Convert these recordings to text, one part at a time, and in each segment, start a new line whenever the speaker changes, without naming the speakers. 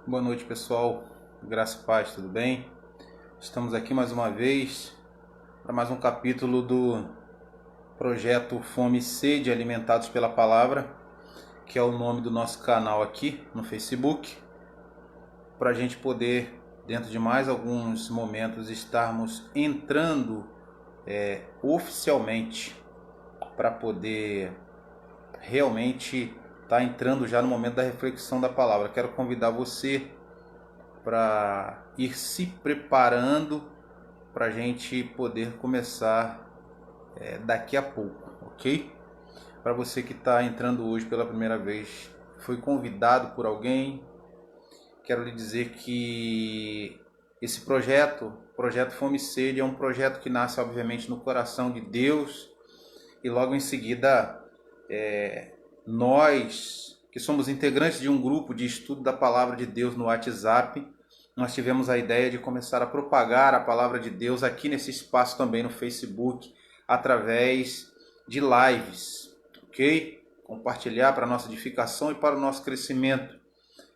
Boa noite, pessoal. Graça e paz, tudo bem? Estamos aqui mais uma vez para mais um capítulo do projeto Fome e Sede Alimentados pela Palavra, que é o nome do nosso canal aqui no Facebook, para a gente poder, dentro de mais alguns momentos, estarmos entrando oficialmente para poder realmente estar entrando já no momento da reflexão da palavra. Quero convidar você para ir se preparando para a gente poder começar daqui a pouco, ok? Para você que está entrando hoje pela primeira vez, foi convidado por alguém, quero lhe dizer que esse projeto Fome e Sede, é um projeto que nasce obviamente no coração de Deus, e logo em seguida nós, que somos integrantes de um grupo de estudo da Palavra de Deus no WhatsApp, nós tivemos a ideia de começar a propagar a Palavra de Deus aqui nesse espaço também no Facebook, através de lives, ok? Compartilhar para a nossa edificação e para o nosso crescimento.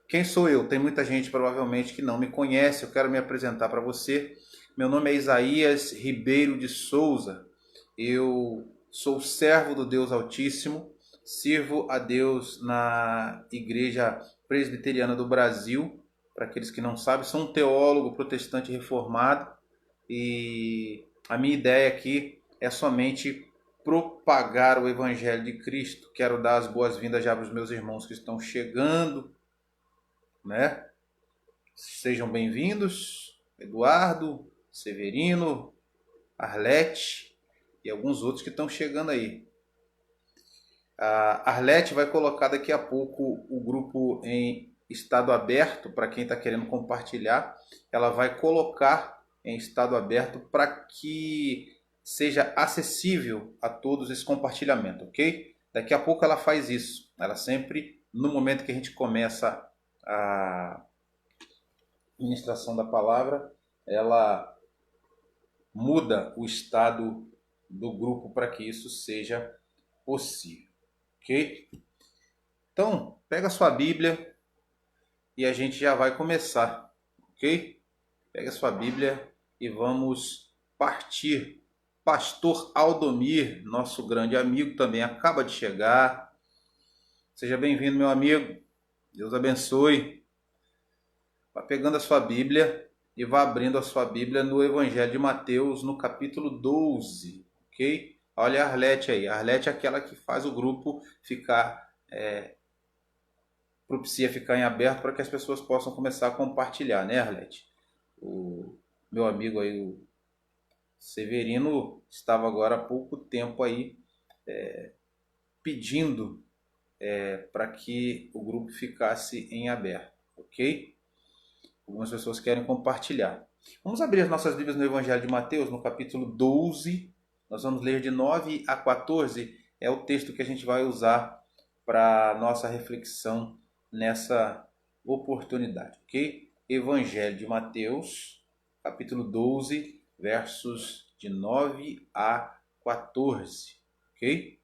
Quem sou eu? Tem muita gente provavelmente que não me conhece, eu quero me apresentar para você. Meu nome é Isaías Ribeiro de Souza, eu sou servo do Deus Altíssimo, sirvo a Deus na Igreja Presbiteriana do Brasil. Para aqueles que não sabem, sou um teólogo protestante reformado e a minha ideia aqui é somente propagar o Evangelho de Cristo. Quero dar as boas-vindas já para os meus irmãos que estão chegando, né? Sejam bem-vindos, Eduardo, Severino, Arlete e alguns outros que estão chegando aí. A Arlete vai colocar daqui a pouco o grupo em estado aberto para quem está querendo compartilhar. Ela vai colocar em estado aberto para que seja acessível a todos esse compartilhamento, ok? Daqui a pouco ela faz isso. Ela sempre, no momento que a gente começa a ministração da palavra, ela muda o estado do grupo para que isso seja possível, ok? Então, pega a sua Bíblia e a gente já vai começar, ok? Pega a sua Bíblia e vamos partir. Pastor Aldomir, nosso grande amigo, também acaba de chegar. Seja bem-vindo, meu amigo. Deus abençoe. Vá pegando a sua Bíblia e vá abrindo a sua Bíblia no Evangelho de Mateus, no capítulo 12, ok? Olha a Arlete aí. A Arlete é aquela que faz o grupo ficar... propicia ficar em aberto para que as pessoas possam começar a compartilhar, né, Arlete? O meu amigo aí, o Severino, estava agora há pouco tempo aí pedindo para que o grupo ficasse em aberto, ok? Algumas pessoas querem compartilhar. Vamos abrir as nossas Bíblias no Evangelho de Mateus, no capítulo 12. Nós vamos ler de 9 a 14. É o texto que a gente vai usar para nossa reflexão nessa oportunidade, ok? Evangelho de Mateus, capítulo 12, versos de 9 a 14, ok?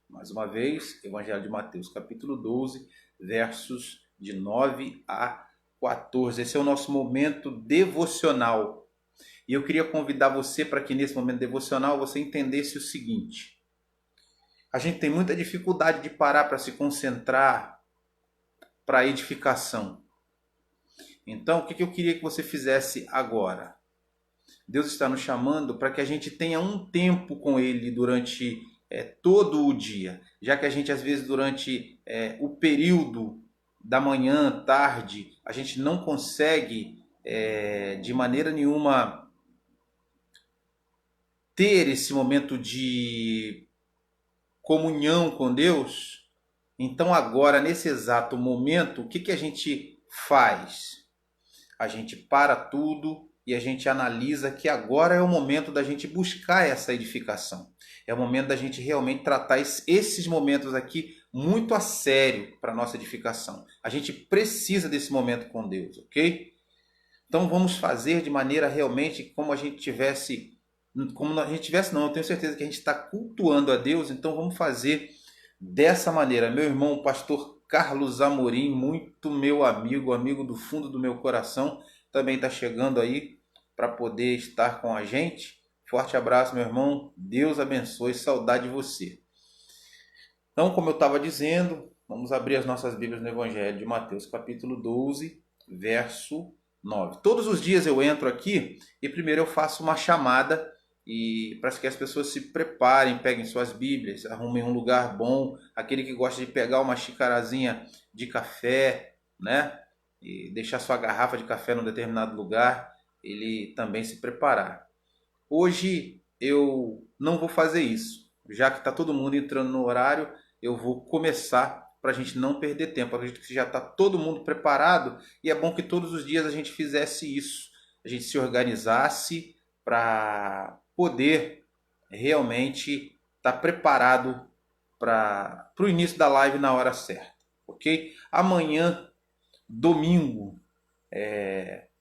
Mais uma vez, Evangelho de Mateus, capítulo 12, versos de 9 a 14. Esse é o nosso momento devocional. E eu queria convidar você para que nesse momento devocional você entendesse o seguinte: a gente tem muita dificuldade de parar para se concentrar para a edificação. Então, o que eu queria que você fizesse agora? Deus está nos chamando para que a gente tenha um tempo com Ele durante todo o dia, já que a gente às vezes durante o período da manhã, tarde, a gente não consegue de maneira nenhuma ter esse momento de comunhão com Deus. Então agora, nesse exato momento, o que a gente faz? A gente para tudo e a gente analisa que agora é o momento da gente buscar essa edificação. É o momento da gente realmente tratar esses momentos aqui muito a sério para a nossa edificação. A gente precisa desse momento com Deus, ok? Então vamos fazer de maneira realmente como a gente tivesse... Como a gente tivesse, não, eu tenho certeza que a gente está cultuando a Deus, então vamos fazer dessa maneira. Meu irmão, o pastor Carlos Amorim, muito meu amigo, amigo do fundo do meu coração, também está chegando aí para poder estar com a gente. Forte abraço, meu irmão. Deus abençoe. Saudade de você. Então, como eu estava dizendo, vamos abrir as nossas Bíblias no Evangelho de Mateus, capítulo 12, verso 9. Todos os dias eu entro aqui e primeiro eu faço uma chamada e para que as pessoas se preparem, peguem suas Bíblias, arrumem um lugar bom. Aquele que gosta de pegar uma xicarazinha de café, né? E deixar sua garrafa de café num determinado lugar, ele também se preparar. Hoje eu não vou fazer isso, já que está todo mundo entrando no horário, eu vou começar para a gente não perder tempo. Eu acredito que já está todo mundo preparado e é bom que todos os dias a gente fizesse isso, a gente se organizasse para poder realmente estar preparado para o início da live na hora certa, ok? Amanhã, domingo,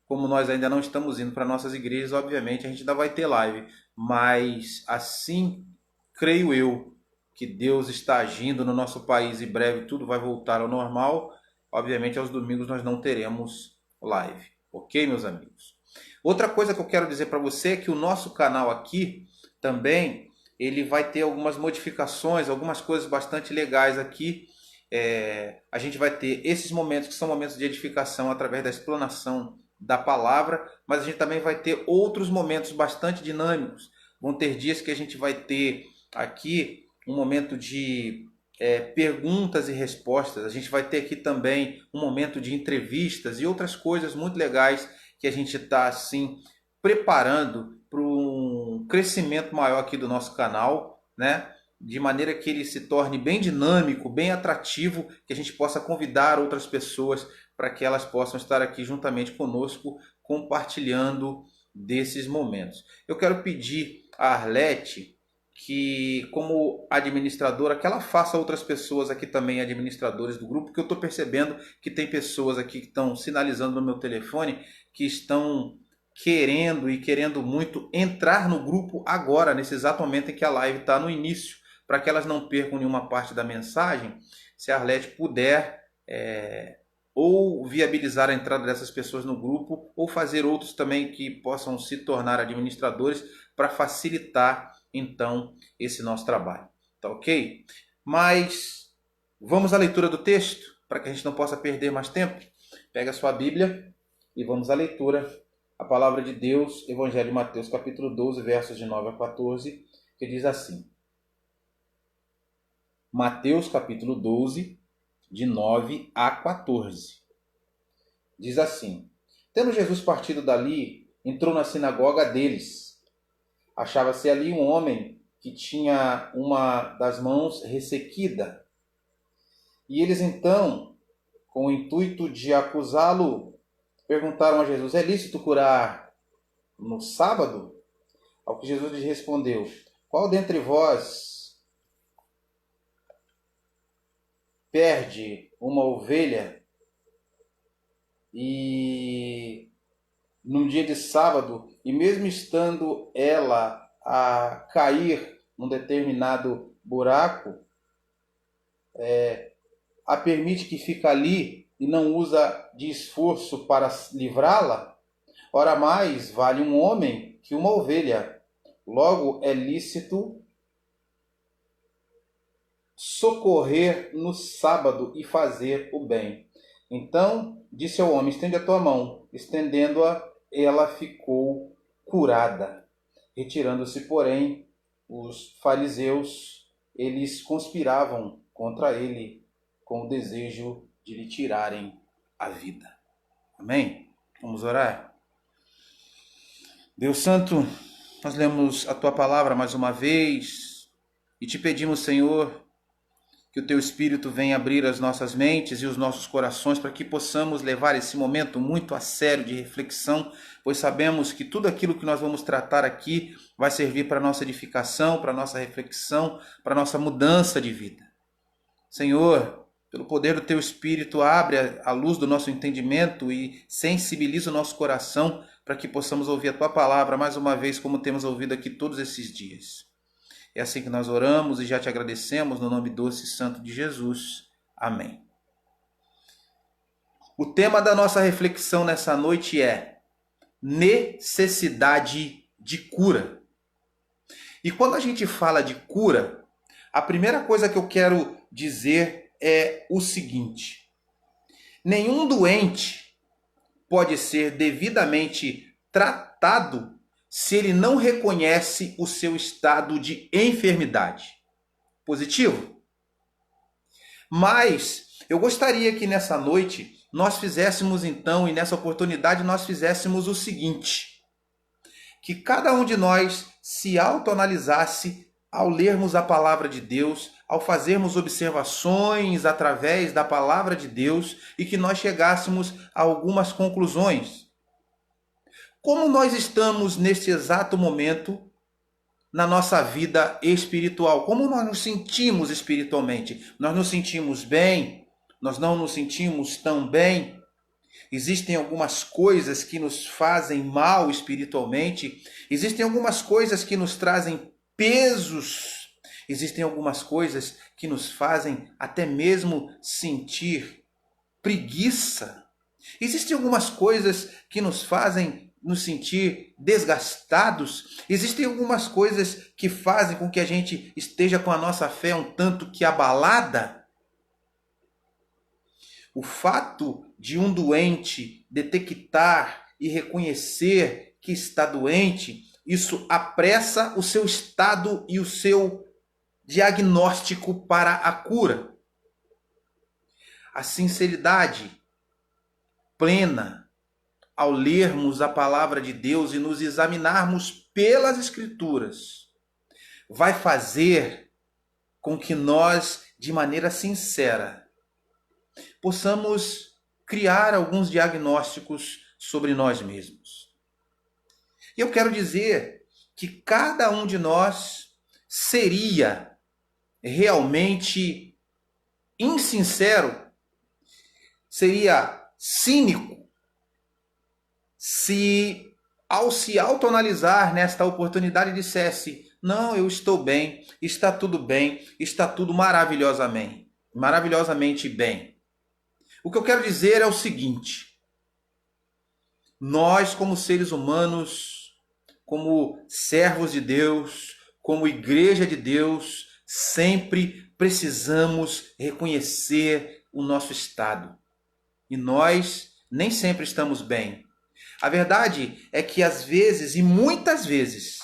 como nós ainda não estamos indo para nossas igrejas, obviamente a gente ainda vai ter live, mas assim creio eu que Deus está agindo no nosso país e breve tudo vai voltar ao normal. Obviamente aos domingos nós não teremos live, ok, meus amigos? Outra coisa que eu quero dizer para você é que o nosso canal aqui também ele vai ter algumas modificações, algumas coisas bastante legais aqui. A gente vai ter esses momentos que são momentos de edificação através da explanação da palavra, mas a gente também vai ter outros momentos bastante dinâmicos. Vão ter dias que a gente vai ter aqui um momento de perguntas e respostas. A gente vai ter aqui também um momento de entrevistas e outras coisas muito legais que a gente está assim preparando para um crescimento maior aqui do nosso canal, né? De maneira que ele se torne bem dinâmico, bem atrativo, que a gente possa convidar outras pessoas para que elas possam estar aqui juntamente conosco, compartilhando desses momentos. Eu quero pedir a Arlete que, como administradora, que ela faça outras pessoas aqui também administradores do grupo, porque eu estou percebendo que tem pessoas aqui que estão sinalizando no meu telefone que estão querendo muito entrar no grupo agora, nesse exato momento em que a live está no início, para que elas não percam nenhuma parte da mensagem. Se a Arlete puder ou viabilizar a entrada dessas pessoas no grupo, ou fazer outros também que possam se tornar administradores para facilitar então esse nosso trabalho. Tá ok? Mas vamos à leitura do texto, para que a gente não possa perder mais tempo. Pega a sua Bíblia e vamos à leitura. A palavra de Deus, Evangelho de Mateus, capítulo 12, versos de 9 a 14, que diz assim. Mateus, capítulo 12, de 9 a 14. Diz assim. Tendo Jesus partido dali, entrou na sinagoga deles. Achava-se ali um homem que tinha uma das mãos ressequida. E eles então, com o intuito de acusá-lo, perguntaram a Jesus, é lícito curar no sábado? Ao que Jesus lhes respondeu, qual dentre vós perde uma ovelha e num dia de sábado, e mesmo estando ela a cair num determinado buraco, a permite que fique ali e não usa de esforço para livrá-la? Ora mais vale um homem que uma ovelha. Logo é lícito socorrer no sábado e fazer o bem. Então disse ao homem, estende a tua mão. Estendendo-a, ela ficou curada. Retirando-se, porém, os fariseus, eles conspiravam contra ele com o desejo de lhe tirarem a vida. Amém? Vamos orar? Deus Santo, nós lemos a tua palavra mais uma vez e te pedimos, Senhor, que o teu Espírito venha abrir as nossas mentes e os nossos corações para que possamos levar esse momento muito a sério de reflexão, pois sabemos que tudo aquilo que nós vamos tratar aqui vai servir para a nossa edificação, para a nossa reflexão, para a nossa mudança de vida. Senhor, pelo poder do teu Espírito, abre a luz do nosso entendimento e sensibiliza o nosso coração para que possamos ouvir a tua palavra mais uma vez, como temos ouvido aqui todos esses dias. É assim que nós oramos e já te agradecemos no nome doce e santo de Jesus. Amém. O tema da nossa reflexão nessa noite é necessidade de cura. E quando a gente fala de cura, a primeira coisa que eu quero dizer é o seguinte: nenhum doente pode ser devidamente tratado se ele não reconhece o seu estado de enfermidade. Positivo? Mas eu gostaria que nessa noite nós fizéssemos então, e nessa oportunidade nós fizéssemos o seguinte: que cada um de nós se autoanalisasse ao lermos a palavra de Deus, ao fazermos observações através da palavra de Deus e que nós chegássemos a algumas conclusões. Como nós estamos neste exato momento na nossa vida espiritual? Como nós nos sentimos espiritualmente? Nós nos sentimos bem? Nós não nos sentimos tão bem? Existem algumas coisas que nos fazem mal espiritualmente? Existem algumas coisas que nos trazem pesos? Existem algumas coisas que nos fazem até mesmo sentir preguiça? Existem algumas coisas que nos fazem nos sentir desgastados? Existem algumas coisas que fazem com que a gente esteja com a nossa fé um tanto que abalada? O fato de um doente detectar e reconhecer que está doente, isso apressa o seu estado e o seu diagnóstico para a cura. A sinceridade plena ao lermos a palavra de Deus e nos examinarmos pelas Escrituras, vai fazer com que nós, de maneira sincera, possamos criar alguns diagnósticos sobre nós mesmos. E eu quero dizer que cada um de nós seria realmente insincero, seria cínico, se ao se autoanalisar nesta oportunidade dissesse: não, eu estou bem, está tudo maravilhosamente bem. O que eu quero dizer é o seguinte: nós, como seres humanos, como servos de Deus, como igreja de Deus, sempre precisamos reconhecer o nosso estado. E nós nem sempre estamos bem. A verdade é que às vezes, e muitas vezes,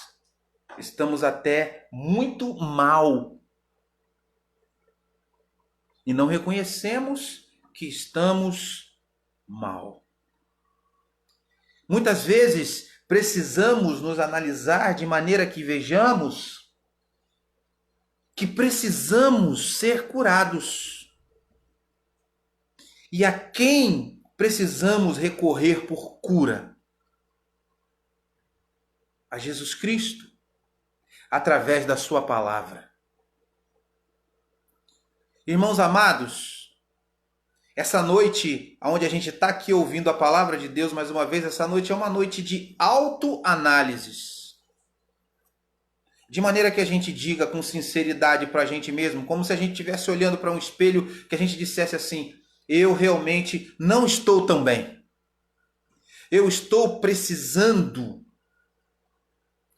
estamos até muito mal. E não reconhecemos que estamos mal. Muitas vezes precisamos nos analisar de maneira que vejamos que precisamos ser curados. E a quem precisamos recorrer por cura? A Jesus Cristo, através da sua palavra. Irmãos amados, essa noite, onde a gente está aqui ouvindo a palavra de Deus mais uma vez, essa noite é uma noite de autoanálises. De maneira que a gente diga com sinceridade para a gente mesmo, como se a gente estivesse olhando para um espelho, que a gente dissesse assim: eu realmente não estou tão bem. Eu estou precisando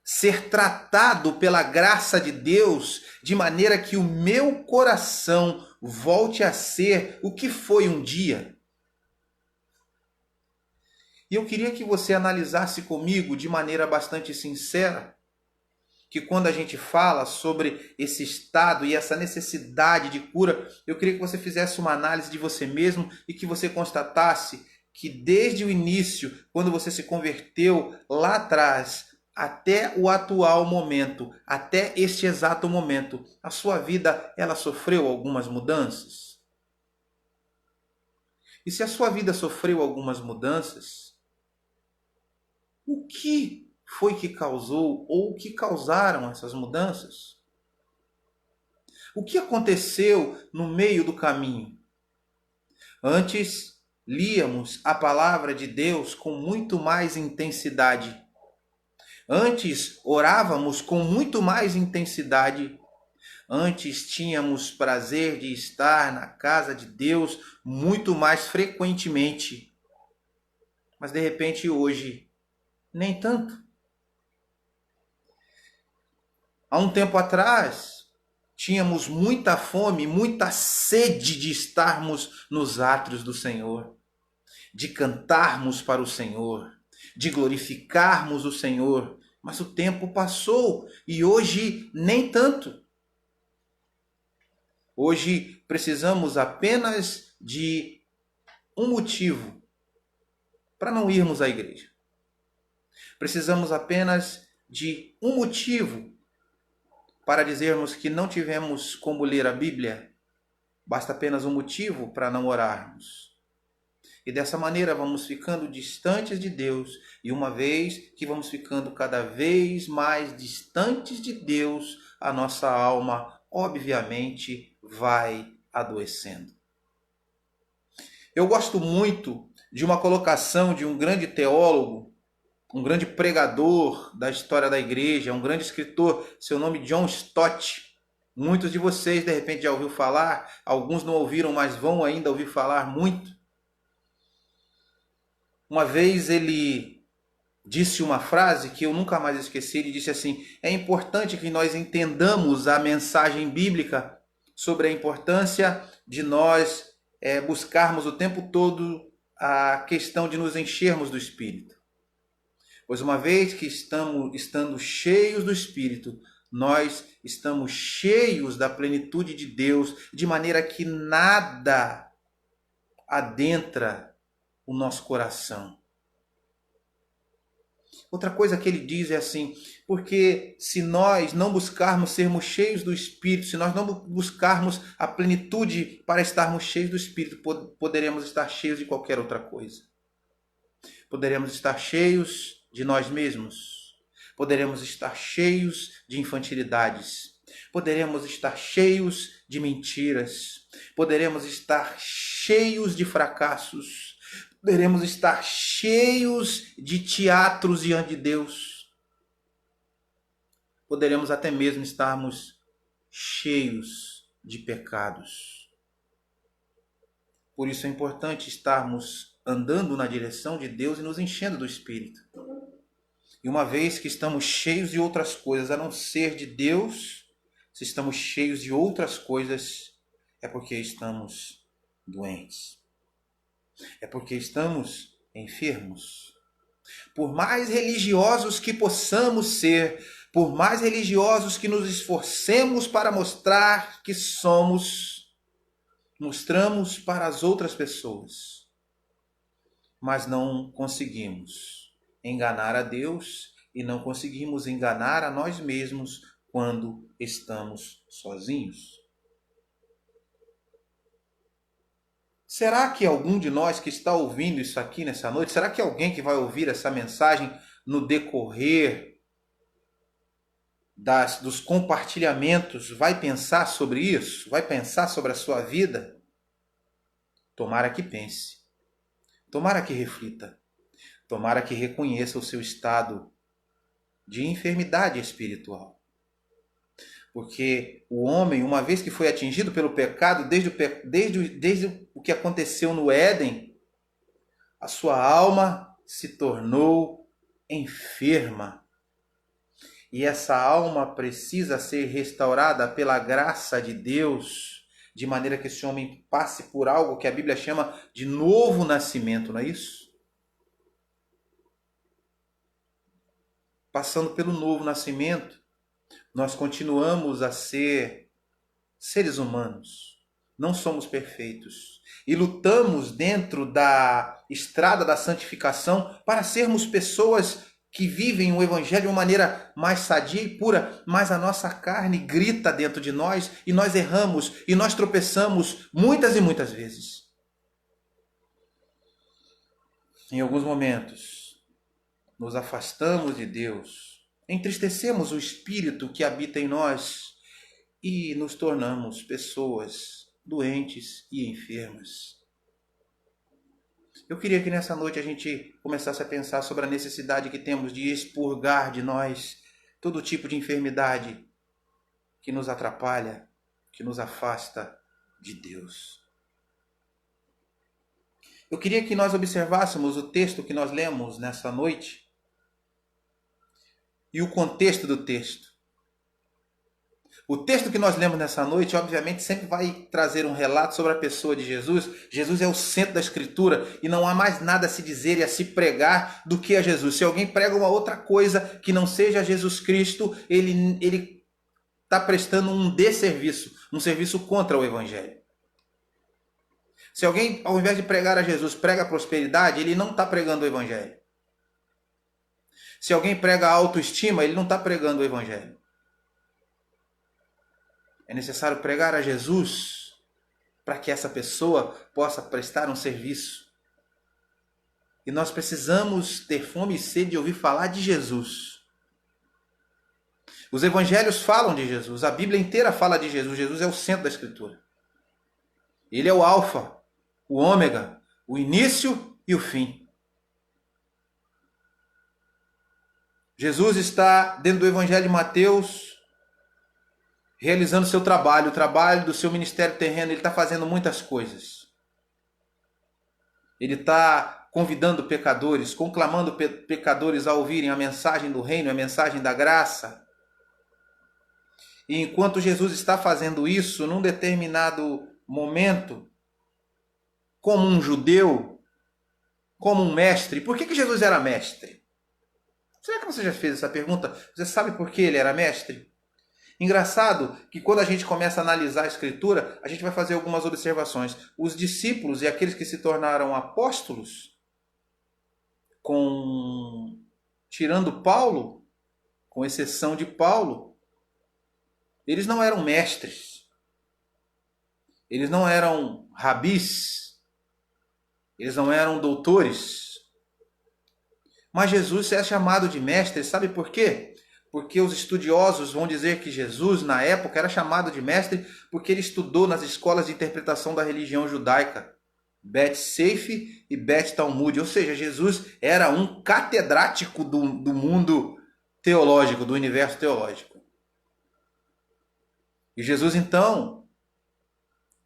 ser tratado pela graça de Deus, de maneira que o meu coração volte a ser o que foi um dia. E eu queria que você analisasse comigo de maneira bastante sincera, que quando a gente fala sobre esse estado e essa necessidade de cura, eu queria que você fizesse uma análise de você mesmo e que você constatasse que desde o início, quando você se converteu lá atrás, até o atual momento, até este exato momento, a sua vida, ela sofreu algumas mudanças? E se a sua vida sofreu algumas mudanças, o que foi que causou ou o que causaram essas mudanças? O que aconteceu no meio do caminho? Antes, líamos a palavra de Deus com muito mais intensidade. Antes, orávamos com muito mais intensidade. Antes tínhamos prazer de estar na casa de Deus muito mais frequentemente. Mas de repente hoje, nem tanto. Há um tempo atrás, tínhamos muita fome, muita sede de estarmos nos átrios do Senhor, de cantarmos para o Senhor, de glorificarmos o Senhor. Mas o tempo passou e hoje nem tanto. Hoje precisamos apenas de um motivo para não irmos à igreja. Precisamos apenas de um motivo para dizermos que não tivemos como ler a Bíblia. Basta apenas um motivo para não orarmos. E dessa maneira vamos ficando distantes de Deus. E uma vez que vamos ficando cada vez mais distantes de Deus, a nossa alma, obviamente, vai adoecendo. Eu gosto muito de uma colocação de um grande teólogo, um grande pregador da história da igreja, um grande escritor, seu nome John Stott. Muitos de vocês, de repente, já ouviram falar, alguns não ouviram, mas vão ainda ouvir falar muito. Uma vez ele disse uma frase que eu nunca mais esqueci, ele disse assim: é importante que nós entendamos a mensagem bíblica sobre a importância de nós buscarmos o tempo todo a questão de nos enchermos do Espírito. Pois uma vez que estando cheios do Espírito, nós estamos cheios da plenitude de Deus, de maneira que nada adentra o nosso coração. Outra coisa que ele diz é assim: porque se nós não buscarmos sermos cheios do Espírito, se nós não buscarmos a plenitude para estarmos cheios do Espírito, poderemos estar cheios de qualquer outra coisa. Poderemos estar cheios de nós mesmos. Poderemos estar cheios de infantilidades. Poderemos estar cheios de mentiras. Poderemos estar cheios de fracassos. Poderemos estar cheios de teatros diante de Deus. Poderemos até mesmo estarmos cheios de pecados. Por isso é importante estarmos andando na direção de Deus e nos enchendo do Espírito. E uma vez que estamos cheios de outras coisas a não ser de Deus, se estamos cheios de outras coisas, é porque estamos doentes. É porque estamos enfermos. Por mais religiosos que possamos ser, por mais religiosos que nos esforcemos para mostrar que somos, mostramos para as outras pessoas, mas não conseguimos enganar a Deus e não conseguimos enganar a nós mesmos quando estamos sozinhos. Será que algum de nós que está ouvindo isso aqui nessa noite, será que alguém que vai ouvir essa mensagem no decorrer dos compartilhamentos vai pensar sobre isso? Vai pensar sobre a sua vida? Tomara que pense. Tomara que reflita. Tomara que reconheça o seu estado de enfermidade espiritual. Porque o homem, uma vez que foi atingido pelo pecado, desde o que aconteceu no Éden, a sua alma se tornou enferma. E essa alma precisa ser restaurada pela graça de Deus, de maneira que esse homem passe por algo que a Bíblia chama de novo nascimento, não é isso? Passando pelo novo nascimento, nós continuamos a ser seres humanos. Não somos perfeitos. E lutamos dentro da estrada da santificação para sermos pessoas que vivem o Evangelho de uma maneira mais sadia e pura, mas a nossa carne grita dentro de nós e nós erramos e nós tropeçamos muitas e muitas vezes. Em alguns momentos, nos afastamos de Deus, entristecemos o Espírito que habita em nós e nos tornamos pessoas doentes e enfermas. Eu queria que nessa noite a gente começasse a pensar sobre a necessidade que temos de expurgar de nós todo tipo de enfermidade que nos atrapalha, que nos afasta de Deus. Eu queria que nós observássemos o texto que nós lemos nessa noite e o contexto do texto. O texto que nós lemos nessa noite, obviamente, sempre vai trazer um relato sobre a pessoa de Jesus. Jesus é o centro da Escritura e não há mais nada a se dizer e a se pregar do que a Jesus. Se alguém prega uma outra coisa que não seja Jesus Cristo, ele está prestando um desserviço, um serviço contra o Evangelho. Se alguém, ao invés de pregar a Jesus, prega a prosperidade, ele não está pregando o Evangelho. Se alguém prega a autoestima, ele não está pregando o Evangelho. É necessário pregar a Jesus para que essa pessoa possa prestar um serviço. E nós precisamos ter fome e sede de ouvir falar de Jesus. Os evangelhos falam de Jesus, a Bíblia inteira fala de Jesus. Jesus é o centro da Escritura. Ele é o alfa, o ômega, o início e o fim. Jesus está dentro do evangelho de Mateus, realizando seu trabalho, o trabalho do seu ministério terreno. Ele está fazendo muitas coisas. Ele está convidando pecadores, conclamando pecadores a ouvirem a mensagem do reino, a mensagem da graça. E enquanto Jesus está fazendo isso, num determinado momento, como um judeu, como um mestre. Por que Jesus era mestre? Será que você já fez essa pergunta? Você sabe por que ele era mestre? Engraçado que quando a gente começa a analisar a Escritura, a gente vai fazer algumas observações. Os discípulos e aqueles que se tornaram apóstolos, tirando Paulo, com exceção de Paulo, eles não eram mestres. Eles não eram rabis. Eles não eram doutores. Mas Jesus é chamado de mestre, sabe por quê? Porque os estudiosos vão dizer que Jesus, na época, era chamado de mestre porque ele estudou nas escolas de interpretação da religião judaica, Bet Seif e Bet Talmud. Ou seja, Jesus era um catedrático do mundo teológico, do universo teológico. E Jesus, então,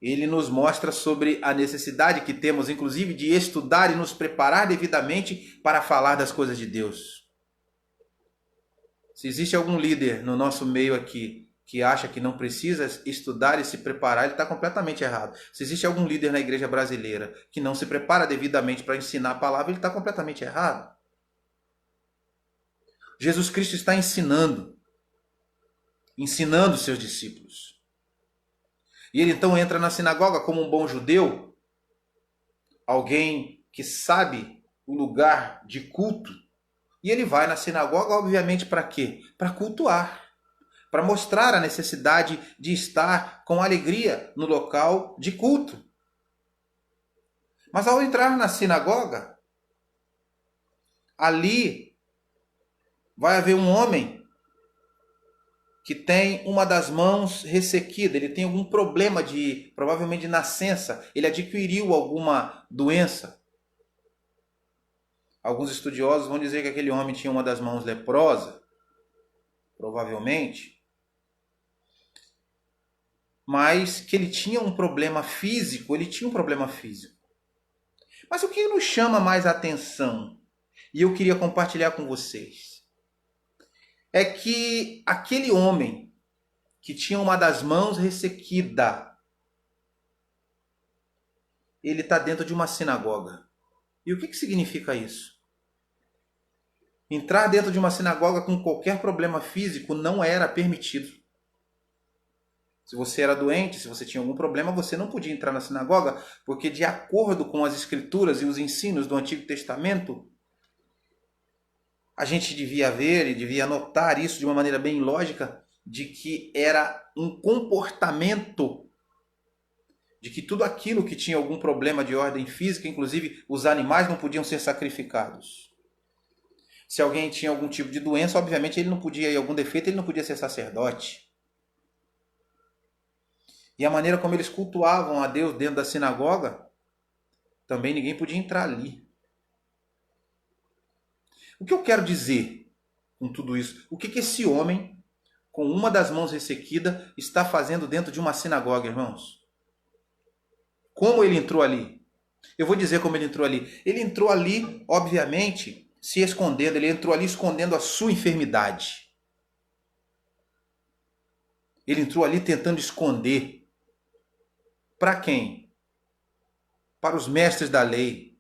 ele nos mostra sobre a necessidade que temos, inclusive, de estudar e nos preparar devidamente para falar das coisas de Deus. Se existe algum líder no nosso meio aqui que acha que não precisa estudar e se preparar, ele está completamente errado. Se existe algum líder na igreja brasileira que não se prepara devidamente para ensinar a palavra, ele está completamente errado. Jesus Cristo está ensinando seus discípulos. E ele então entra na sinagoga como um bom judeu, alguém que sabe o lugar de culto. E ele vai na sinagoga, obviamente, para quê? Para cultuar, para mostrar a necessidade de estar com alegria no local de culto. Mas ao entrar na sinagoga, ali vai haver um homem que tem uma das mãos ressequida, ele tem algum problema provavelmente de nascença, ele adquiriu alguma doença. Alguns estudiosos vão dizer que aquele homem tinha uma das mãos leprosa, provavelmente, mas que ele tinha um problema físico, Mas o que nos chama mais a atenção, e eu queria compartilhar com vocês, é que aquele homem que tinha uma das mãos ressequida, ele está dentro de uma sinagoga. E o que significa isso? Entrar dentro de uma sinagoga com qualquer problema físico não era permitido. Se você era doente, se você tinha algum problema, você não podia entrar na sinagoga, porque de acordo com as escrituras e os ensinos do Antigo Testamento, a gente devia ver e devia notar isso de uma maneira bem lógica, de que era um comportamento, de que tudo aquilo que tinha algum problema de ordem física, inclusive os animais não podiam ser sacrificados. Se alguém tinha algum tipo de doença, obviamente ele não podia, algum defeito, ele não podia ser sacerdote. E a maneira como eles cultuavam a Deus dentro da sinagoga, também ninguém podia entrar ali. O que eu quero dizer com tudo isso? O que esse homem, com uma das mãos ressequida, está fazendo dentro de uma sinagoga, irmãos? Como ele entrou ali? Eu vou dizer como ele entrou ali. Ele entrou ali, obviamente, se escondendo. Ele entrou ali escondendo a sua enfermidade. Ele entrou ali tentando esconder. Para quem? Para os mestres da lei.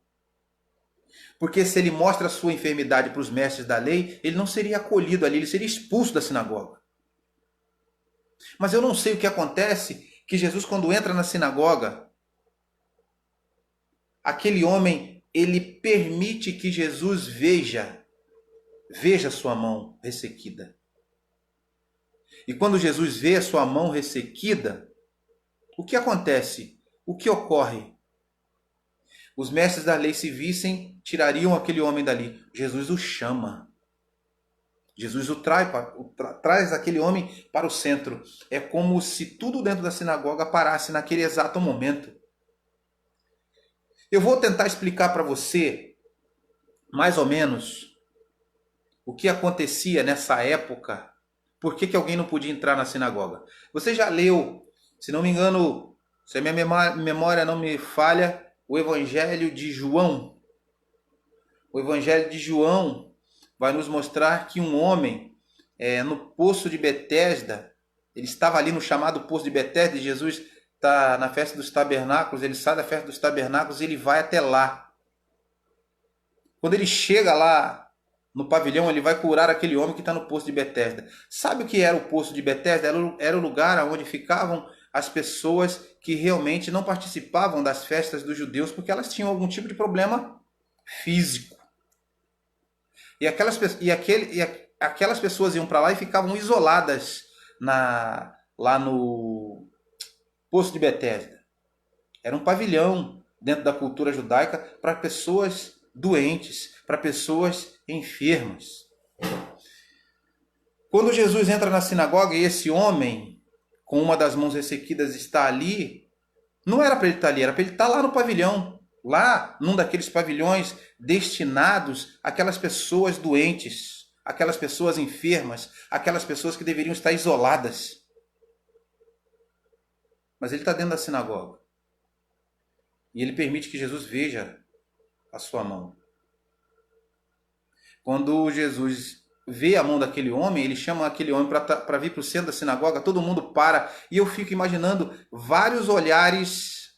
Porque se ele mostra a sua enfermidade para os mestres da lei, ele não seria acolhido ali, ele seria expulso da sinagoga. Mas eu não sei o que acontece, que Jesus, quando entra na sinagoga, aquele homem, ele permite que Jesus veja sua mão ressequida. E quando Jesus vê a sua mão ressequida, o que acontece? O que ocorre? Os mestres da lei, se vissem, tirariam aquele homem dali. Jesus o chama. Jesus o traz aquele homem para o centro. É como se tudo dentro da sinagoga parasse naquele exato momento. Eu vou tentar explicar para você, mais ou menos, o que acontecia nessa época. Por que alguém não podia entrar na sinagoga? Você já leu, se não me engano, se a minha memória não me falha, o Evangelho de João. O Evangelho de João vai nos mostrar que um homem, no poço de Betesda, ele estava ali no chamado poço de Betesda, e Jesus está na festa dos tabernáculos, ele sai da festa dos tabernáculos e ele vai até lá. Quando ele chega lá no pavilhão, ele vai curar aquele homem que está no poço de Betesda. Sabe o que era o poço de Betesda? Era o lugar onde ficavam as pessoas que realmente não participavam das festas dos judeus porque elas tinham algum tipo de problema físico. E aquelas pessoas iam para lá e ficavam isoladas lá no poço de Betesda. Era um pavilhão dentro da cultura judaica para pessoas doentes, para pessoas enfermas. Quando Jesus entra na sinagoga e esse homem com uma das mãos ressequidas está ali, não era para ele estar ali, era para ele estar lá no pavilhão, lá num daqueles pavilhões destinados àquelas pessoas doentes, aquelas pessoas enfermas, aquelas pessoas que deveriam estar isoladas. Mas ele está dentro da sinagoga. E ele permite que Jesus veja a sua mão. Quando Jesus vê a mão daquele homem, ele chama aquele homem para vir para o centro da sinagoga, todo mundo para, e eu fico imaginando vários olhares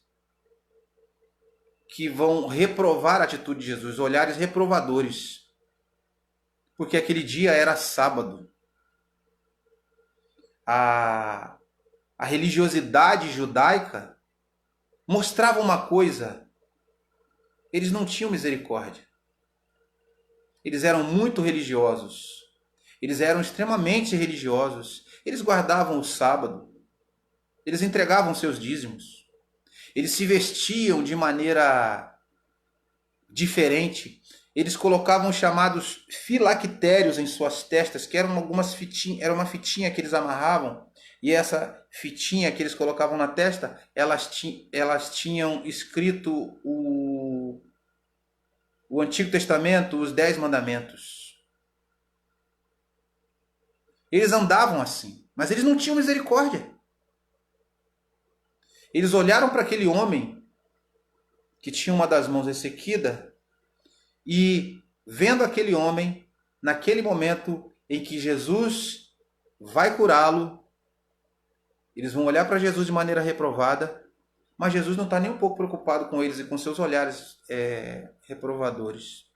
que vão reprovar a atitude de Jesus, olhares reprovadores. Porque aquele dia era sábado. A religiosidade judaica mostrava uma coisa: eles não tinham misericórdia. Eles eram muito religiosos. Eles eram extremamente religiosos. Eles guardavam o sábado. Eles entregavam seus dízimos. Eles se vestiam de maneira diferente. Eles colocavam os chamados filactérios em suas testas, que eram algumas fitinhas, era uma fitinha que eles amarravam. E essa fitinha que eles colocavam na testa, elas tinham escrito o Antigo Testamento, os 10 mandamentos. Eles andavam assim, mas eles não tinham misericórdia. Eles olharam para aquele homem que tinha uma das mãos ressequida e, vendo aquele homem, naquele momento em que Jesus vai curá-lo, eles vão olhar para Jesus de maneira reprovada, mas Jesus não está nem um pouco preocupado com eles e com seus olhares reprovadores.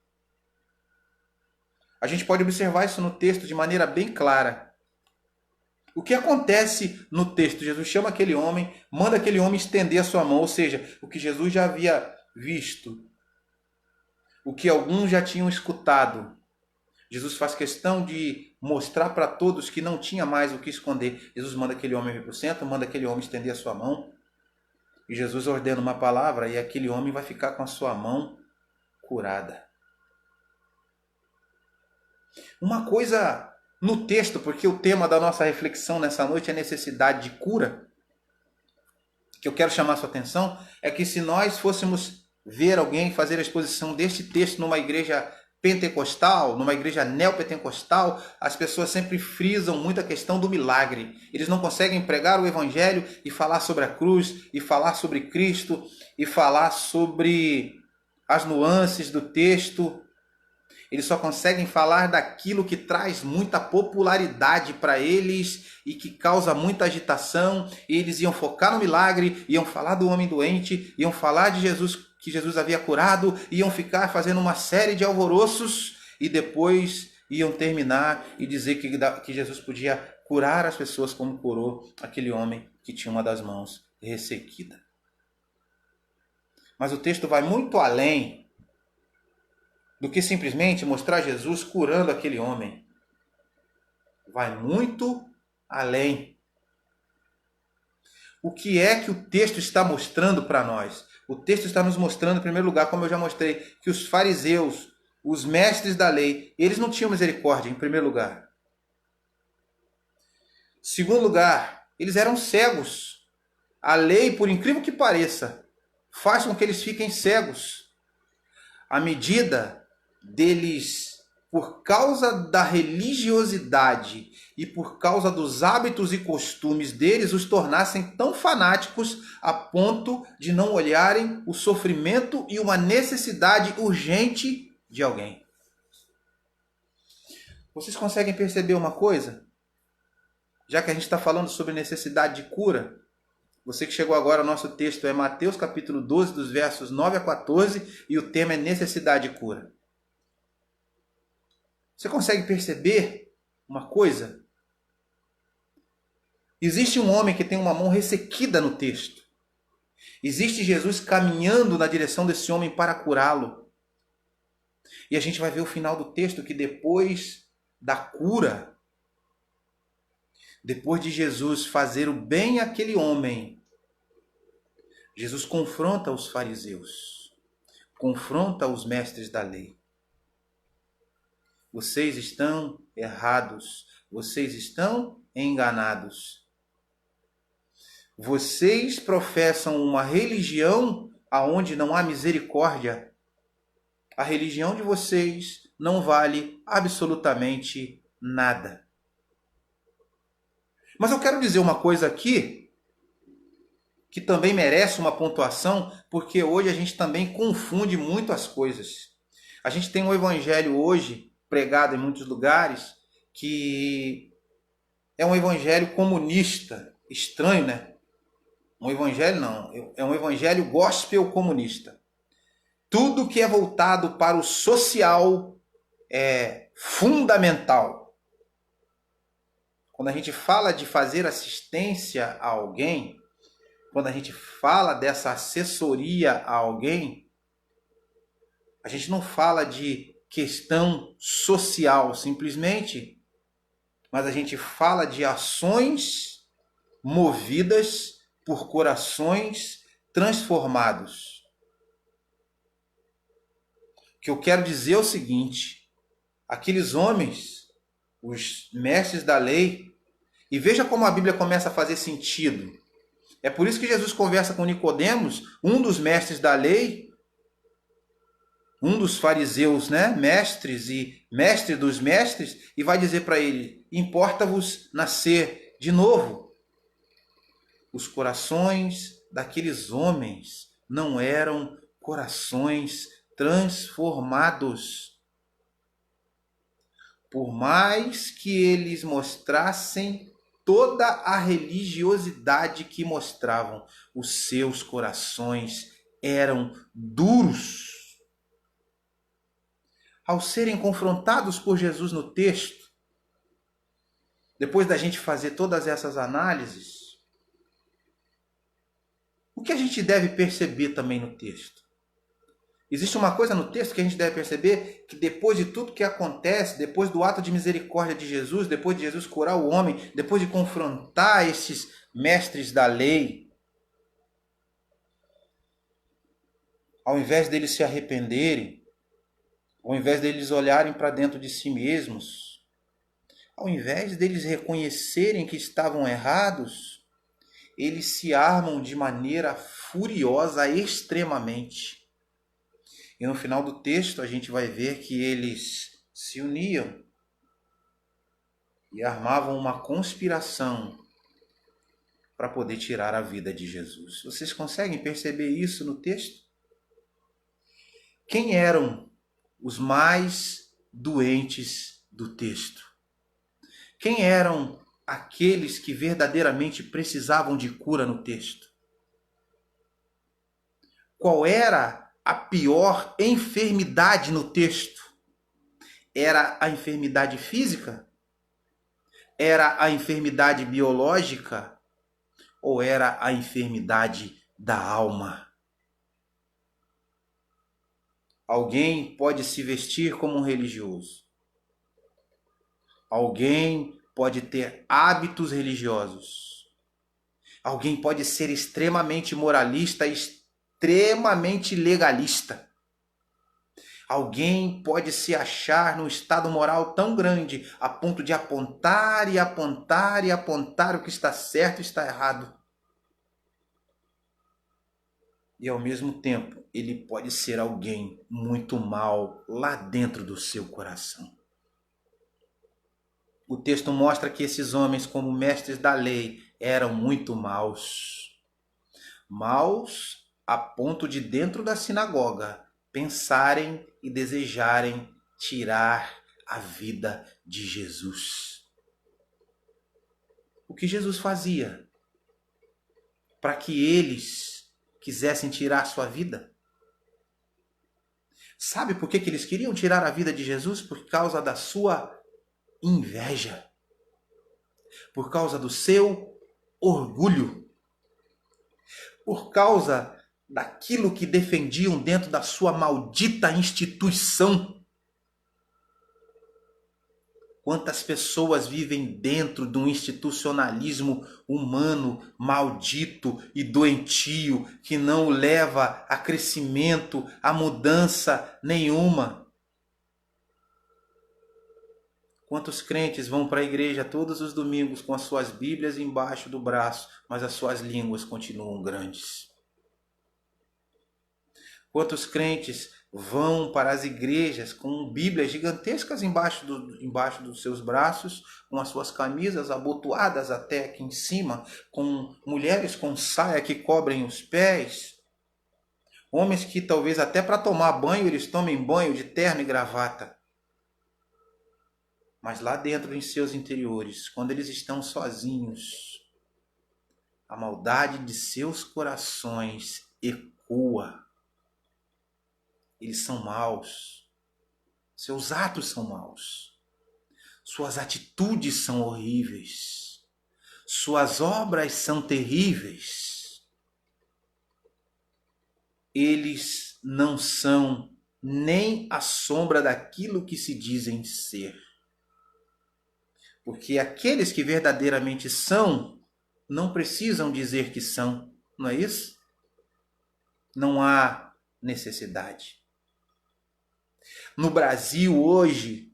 A gente pode observar isso no texto de maneira bem clara. O que acontece no texto? Jesus chama aquele homem, manda aquele homem estender a sua mão, ou seja, o que Jesus já havia visto, o que alguns já tinham escutado. Jesus faz questão de mostrar para todos que não tinha mais o que esconder. Jesus manda aquele homem vir para o centro, manda aquele homem estender a sua mão. E Jesus ordena uma palavra e aquele homem vai ficar com a sua mão curada. Uma coisa no texto, porque o tema da nossa reflexão nessa noite é a necessidade de cura, que eu quero chamar a sua atenção, é que se nós fôssemos ver alguém fazer a exposição deste texto numa igreja pentecostal, numa igreja neopentecostal, as pessoas sempre frisam muito a questão do milagre. Eles não conseguem pregar o evangelho e falar sobre a cruz, e falar sobre Cristo, e falar sobre as nuances do texto. Eles só conseguem falar daquilo que traz muita popularidade para eles e que causa muita agitação. E eles iam focar no milagre, iam falar do homem doente, iam falar de Jesus, que Jesus havia curado, iam ficar fazendo uma série de alvoroços e depois iam terminar e dizer que Jesus podia curar as pessoas como curou aquele homem que tinha uma das mãos ressequida. Mas o texto vai muito além do que simplesmente mostrar Jesus curando aquele homem. Vai muito além. O que é que o texto está mostrando para nós? O texto está nos mostrando, em primeiro lugar, como eu já mostrei, que os fariseus, os mestres da lei, eles não tinham misericórdia, em primeiro lugar. Segundo lugar, eles eram cegos. A lei, por incrível que pareça, faz com que eles fiquem cegos. À medida deles, por causa da religiosidade e por causa dos hábitos e costumes deles, os tornassem tão fanáticos a ponto de não olharem o sofrimento e uma necessidade urgente de alguém. Vocês conseguem perceber uma coisa? Já que a gente está falando sobre necessidade de cura, você que chegou agora, o nosso texto é Mateus capítulo 12, dos versos 9 a 14, e o tema é necessidade de cura. Você consegue perceber uma coisa? Existe um homem que tem uma mão ressequida no texto. Existe Jesus caminhando na direção desse homem para curá-lo. E a gente vai ver o final do texto que depois da cura, depois de Jesus fazer o bem àquele homem, Jesus confronta os fariseus, confronta os mestres da lei. Vocês estão errados, vocês estão enganados. Vocês professam uma religião aonde não há misericórdia. A religião de vocês não vale absolutamente nada. Mas eu quero dizer uma coisa aqui que também merece uma pontuação, porque hoje a gente também confunde muito as coisas. A gente tem um evangelho hoje pregado em muitos lugares que é um evangelho comunista. Estranho, né? Um evangelho não, é um evangelho gospel comunista. Tudo que é voltado para o social é fundamental. Quando a gente fala de fazer assistência a alguém, quando a gente fala dessa assessoria a alguém, a gente não fala de questão social simplesmente, mas a gente fala de ações movidas por corações transformados. O que eu quero dizer é o seguinte: aqueles homens, os mestres da lei, e veja como a Bíblia começa a fazer sentido. É por isso que Jesus conversa com Nicodemos, um dos mestres da lei, um dos fariseus, né? Mestres e mestre dos mestres, e vai dizer para ele: importa-vos nascer de novo. Os corações daqueles homens não eram corações transformados. Por mais que eles mostrassem toda a religiosidade que mostravam, os seus corações eram duros. Ao serem confrontados por Jesus no texto, depois da gente fazer todas essas análises, o que a gente deve perceber também no texto? Existe uma coisa no texto que a gente deve perceber, que depois de tudo que acontece, depois do ato de misericórdia de Jesus, depois de Jesus curar o homem, depois de confrontar esses mestres da lei, ao invés deles se arrependerem, ao invés deles olharem para dentro de si mesmos, ao invés deles reconhecerem que estavam errados, eles se armam de maneira furiosa extremamente. E no final do texto a gente vai ver que eles se uniam e armavam uma conspiração para poder tirar a vida de Jesus. Vocês conseguem perceber isso no texto? Quem eram os mais doentes do texto? Quem eram aqueles que verdadeiramente precisavam de cura no texto? Qual era a pior enfermidade no texto? Era a enfermidade física? Era a enfermidade biológica? Ou era a enfermidade da alma? Alguém pode se vestir como um religioso. Alguém pode ter hábitos religiosos. Alguém pode ser extremamente moralista, extremamente legalista. Alguém pode se achar num estado moral tão grande a ponto de apontar e apontar e apontar o que está certo e está errado. E ao mesmo tempo, ele pode ser alguém muito mal lá dentro do seu coração. O texto mostra que esses homens, como mestres da lei, eram muito maus. Maus a ponto de, dentro da sinagoga, pensarem e desejarem tirar a vida de Jesus. O que Jesus fazia para que eles quisessem tirar sua vida? Sabe por que eles queriam tirar a vida de Jesus? Por causa da sua inveja. Por causa do seu orgulho. Por causa daquilo que defendiam dentro da sua maldita instituição. Quantas pessoas vivem dentro de um institucionalismo humano maldito e doentio que não leva a crescimento, a mudança nenhuma? Quantos crentes vão para a igreja todos os domingos com as suas Bíblias embaixo do braço, mas as suas línguas continuam grandes? Quantos crentes vão para as igrejas com Bíblias gigantescas embaixo dos seus braços, com as suas camisas abotoadas até aqui em cima, com mulheres com saia que cobrem os pés, homens que talvez até para tomar banho eles tomem banho de terno e gravata. Mas lá dentro, em seus interiores, quando eles estão sozinhos, a maldade de seus corações ecoa. Eles são maus. Seus atos são maus. Suas atitudes são horríveis. Suas obras são terríveis. Eles não são nem a sombra daquilo que se dizem ser. Porque aqueles que verdadeiramente são, não precisam dizer que são. Não é isso? Não há necessidade. No Brasil hoje,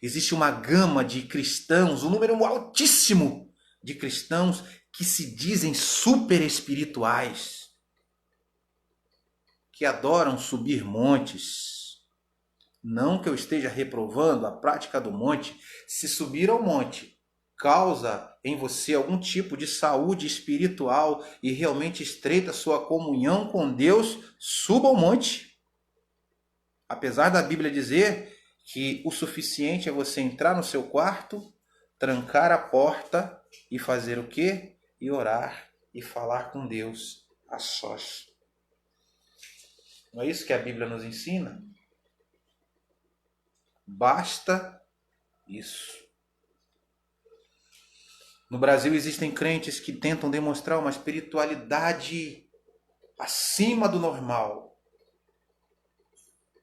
existe uma gama de cristãos, um número altíssimo de cristãos que se dizem super espirituais, que adoram subir montes. Não que eu esteja reprovando a prática do monte. Se subir ao monte causa em você algum tipo de saúde espiritual e realmente estreita sua comunhão com Deus, suba ao monte. Apesar da Bíblia dizer que o suficiente é você entrar no seu quarto, trancar a porta e fazer o quê? E orar e falar com Deus a sós. Não é isso que a Bíblia nos ensina? Basta isso. No Brasil existem crentes que tentam demonstrar uma espiritualidade acima do normal.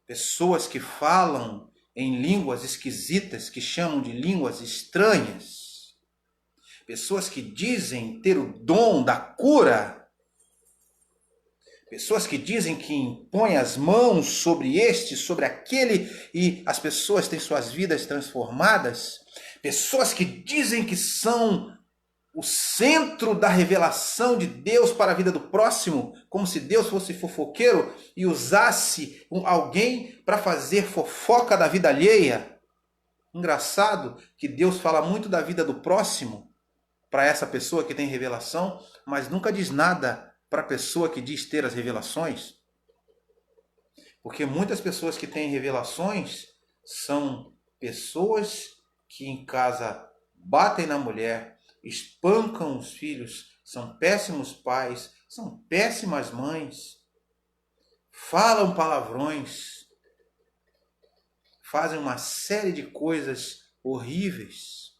Pessoas que falam em línguas esquisitas, que chamam de línguas estranhas. Pessoas que dizem ter o dom da cura. Pessoas que dizem que impõem as mãos sobre este, sobre aquele, e as pessoas têm suas vidas transformadas. Pessoas que dizem que são o centro da revelação de Deus para a vida do próximo, como se Deus fosse fofoqueiro e usasse alguém para fazer fofoca da vida alheia. Engraçado que Deus fala muito da vida do próximo para essa pessoa que tem revelação, mas nunca diz nada para a pessoa que diz ter as revelações. Porque muitas pessoas que têm revelações são pessoas que em casa batem na mulher, espancam os filhos, são péssimos pais, são péssimas mães, falam palavrões, fazem uma série de coisas horríveis,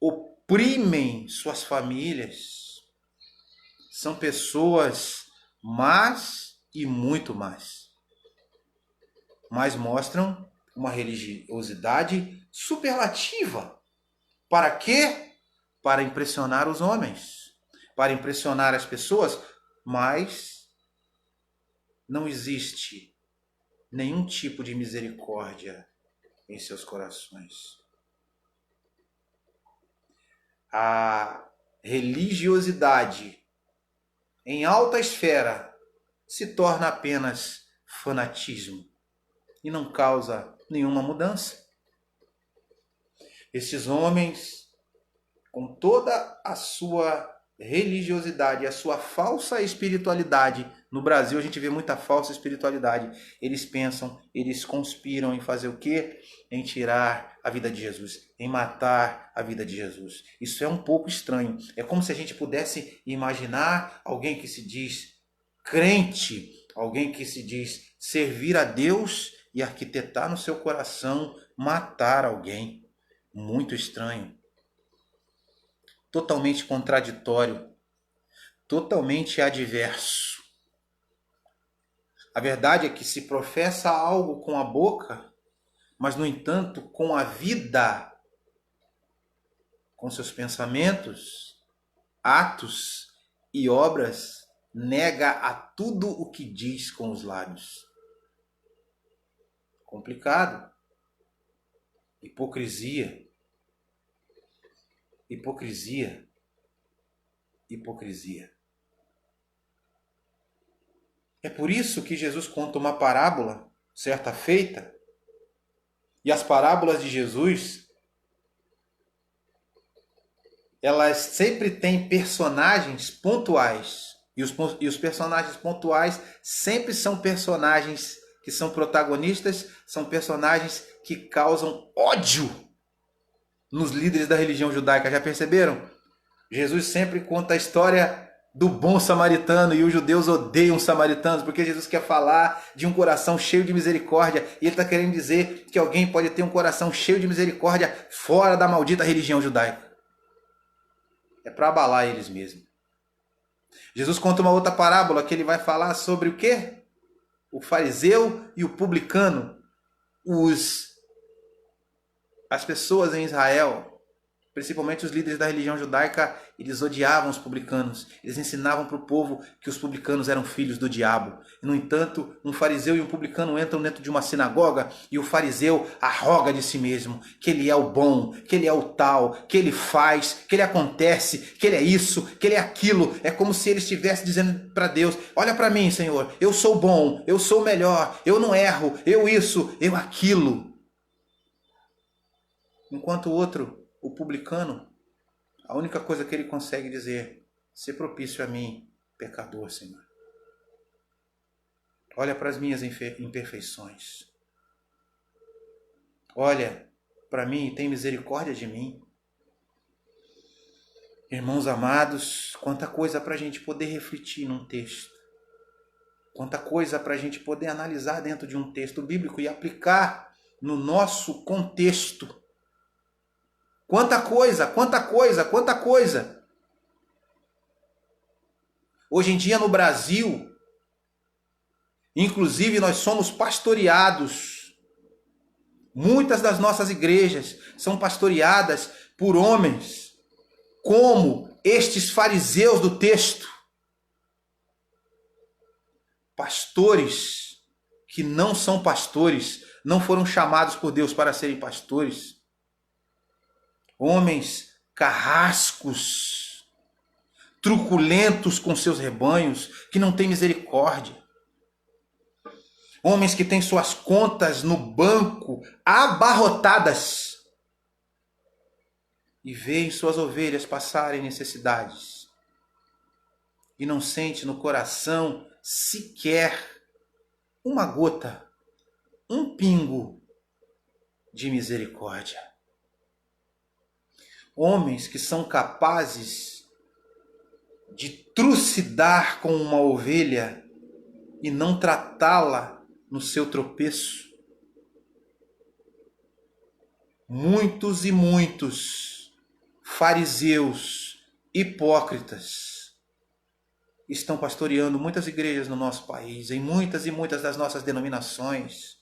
oprimem suas famílias, são pessoas más e muito más, mas mostram uma religiosidade superlativa. Para quê? Para impressionar os homens, para impressionar as pessoas, mas não existe nenhum tipo de misericórdia em seus corações. A religiosidade em alta esfera se torna apenas fanatismo e não causa nenhuma mudança. Estes homens, com toda a sua religiosidade, a sua falsa espiritualidade, no Brasil a gente vê muita falsa espiritualidade, eles pensam, eles conspiram em fazer o quê? Em tirar a vida de Jesus, em matar a vida de Jesus. Isso é um pouco estranho. É como se a gente pudesse imaginar alguém que se diz crente, alguém que se diz servir a Deus e arquitetar no seu coração matar alguém. Muito estranho. Totalmente contraditório, totalmente adverso. A verdade é que se professa algo com a boca, mas, no entanto, com a vida, com seus pensamentos, atos e obras, nega a tudo o que diz com os lábios. Complicado. Hipocrisia. Hipocrisia. Hipocrisia. É por isso que Jesus conta uma parábola, certa feita, e as parábolas de Jesus, elas sempre têm personagens pontuais, e os personagens pontuais sempre são personagens que são protagonistas, são personagens que causam ódio nos líderes da religião judaica. Já perceberam? Jesus sempre conta a história do bom samaritano e os judeus odeiam os samaritanos porque Jesus quer falar de um coração cheio de misericórdia e ele está querendo dizer que alguém pode ter um coração cheio de misericórdia fora da maldita religião judaica. É para abalar eles mesmos. Jesus conta uma outra parábola que ele vai falar sobre o quê? O fariseu e o publicano. As pessoas em Israel, principalmente os líderes da religião judaica, eles odiavam os publicanos. Eles ensinavam para o povo que os publicanos eram filhos do diabo. No entanto, um fariseu e um publicano entram dentro de uma sinagoga e o fariseu arroga de si mesmo que ele é o bom, que ele é o tal, que ele faz, que ele acontece, que ele é isso, que ele é aquilo. É como se ele estivesse dizendo para Deus: olha para mim, Senhor, eu sou bom, eu sou o melhor, eu não erro, eu isso, eu aquilo. Enquanto o outro, o publicano, a única coisa que ele consegue dizer: ser propício a mim, pecador, Senhor. Olha para as minhas imperfeições. Olha para mim e tem misericórdia de mim. Irmãos amados, quanta coisa para a gente poder refletir num texto. Quanta coisa para a gente poder analisar dentro de um texto bíblico e aplicar no nosso contexto. Quanta coisa, quanta coisa, quanta coisa. Hoje em dia no Brasil, inclusive nós somos pastoreados. Muitas das nossas igrejas são pastoreadas por homens como estes fariseus do texto. Pastores que não são pastores, não foram chamados por Deus para serem pastores. Homens carrascos, truculentos com seus rebanhos, que não têm misericórdia. Homens que têm suas contas no banco abarrotadas e veem suas ovelhas passarem necessidades e não sente no coração sequer uma gota, um pingo de misericórdia. Homens que são capazes de trucidar com uma ovelha e não tratá-la no seu tropeço. Muitos e muitos fariseus hipócritas estão pastoreando muitas igrejas no nosso país, em muitas e muitas das nossas denominações,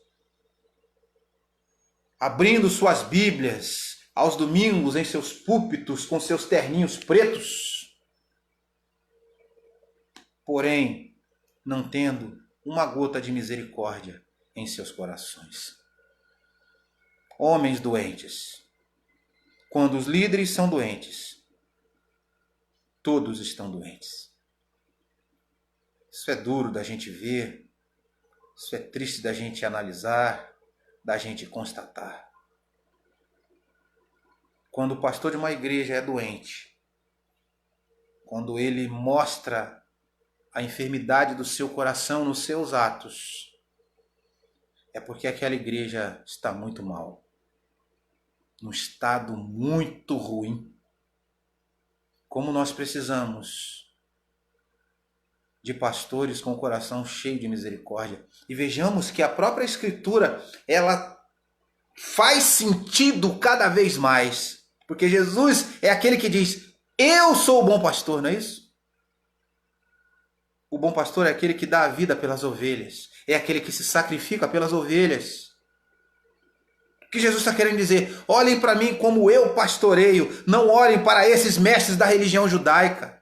abrindo suas Bíblias aos domingos em seus púlpitos com seus terninhos pretos, porém não tendo uma gota de misericórdia em seus corações. Homens doentes. Quando os líderes são doentes, todos estão doentes. Isso é duro da gente ver, isso é triste da gente analisar, da gente constatar. Quando o pastor de uma igreja é doente, quando ele mostra a enfermidade do seu coração nos seus atos, é porque aquela igreja está muito mal, num estado muito ruim. Como nós precisamos de pastores com o coração cheio de misericórdia. E vejamos que a própria Escritura, ela faz sentido cada vez mais. Porque Jesus é aquele que diz, eu sou o bom pastor, não é isso? O bom pastor é aquele que dá a vida pelas ovelhas. É aquele que se sacrifica pelas ovelhas. O que Jesus está querendo dizer? Olhem para mim como eu pastoreio. Não olhem para esses mestres da religião judaica.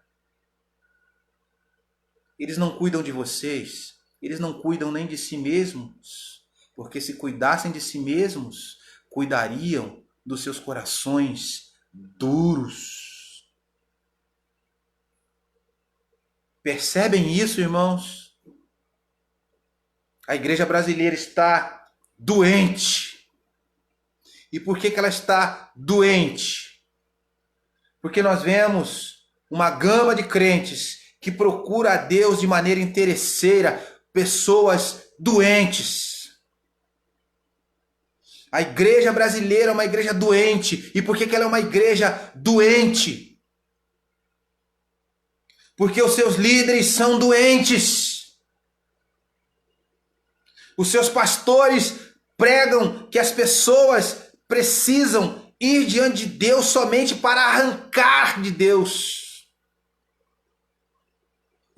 Eles não cuidam de vocês. Eles não cuidam nem de si mesmos. Porque se cuidassem de si mesmos, cuidariam dos seus corações duros. Percebem isso, irmãos? A igreja brasileira está doente. E por que ela está doente? Porque nós vemos uma gama de crentes que procura a Deus de maneira interesseira, pessoas doentes. A igreja brasileira é uma igreja doente. E por que ela é uma igreja doente? Porque os seus líderes são doentes. Os seus pastores pregam que as pessoas precisam ir diante de Deus somente para arrancar de Deus.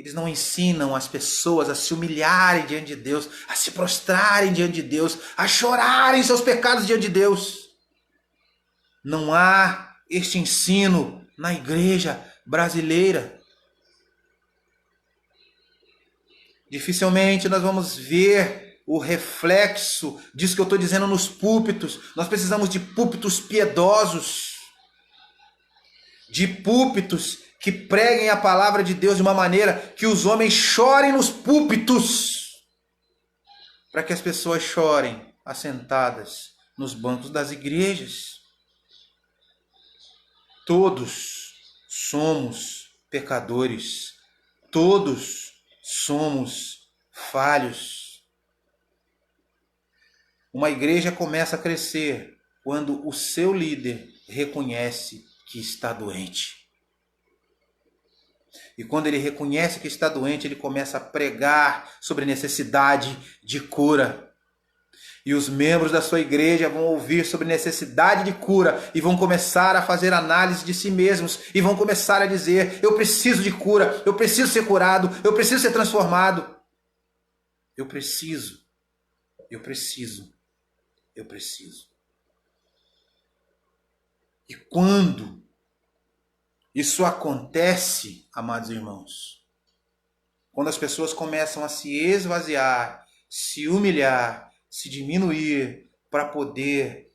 Eles não ensinam as pessoas a se humilharem diante de Deus, a se prostrarem diante de Deus, a chorarem seus pecados diante de Deus. Não há este ensino na igreja brasileira. Dificilmente nós vamos ver o reflexo disso que eu estou dizendo nos púlpitos. Nós precisamos de púlpitos piedosos, de púlpitos que preguem a palavra de Deus de uma maneira que os homens chorem nos púlpitos, para que as pessoas chorem assentadas nos bancos das igrejas. Todos somos pecadores, todos somos falhos. Uma igreja começa a crescer quando o seu líder reconhece que está doente. E quando ele reconhece que está doente, ele começa a pregar sobre a necessidade de cura. E os membros da sua igreja vão ouvir sobre necessidade de cura e vão começar a fazer análise de si mesmos e vão começar a dizer, eu preciso de cura, eu preciso ser curado, eu preciso ser transformado. Eu preciso. E quando isso acontece, amados irmãos, quando as pessoas começam a se esvaziar, se humilhar, se diminuir para poder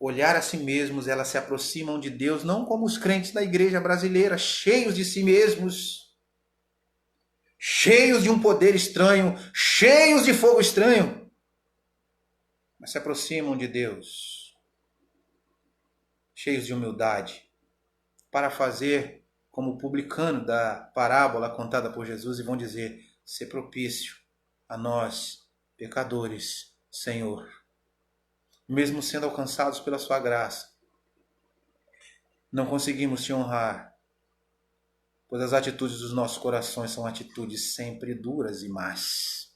olhar a si mesmos, elas se aproximam de Deus, não como os crentes da igreja brasileira, cheios de si mesmos, cheios de um poder estranho, cheios de fogo estranho, mas se aproximam de Deus, cheios de humildade, para fazer como o publicano da parábola contada por Jesus e vão dizer: ser propício a nós, pecadores, Senhor. Mesmo sendo alcançados pela sua graça, não conseguimos te honrar, pois as atitudes dos nossos corações são atitudes sempre duras e más.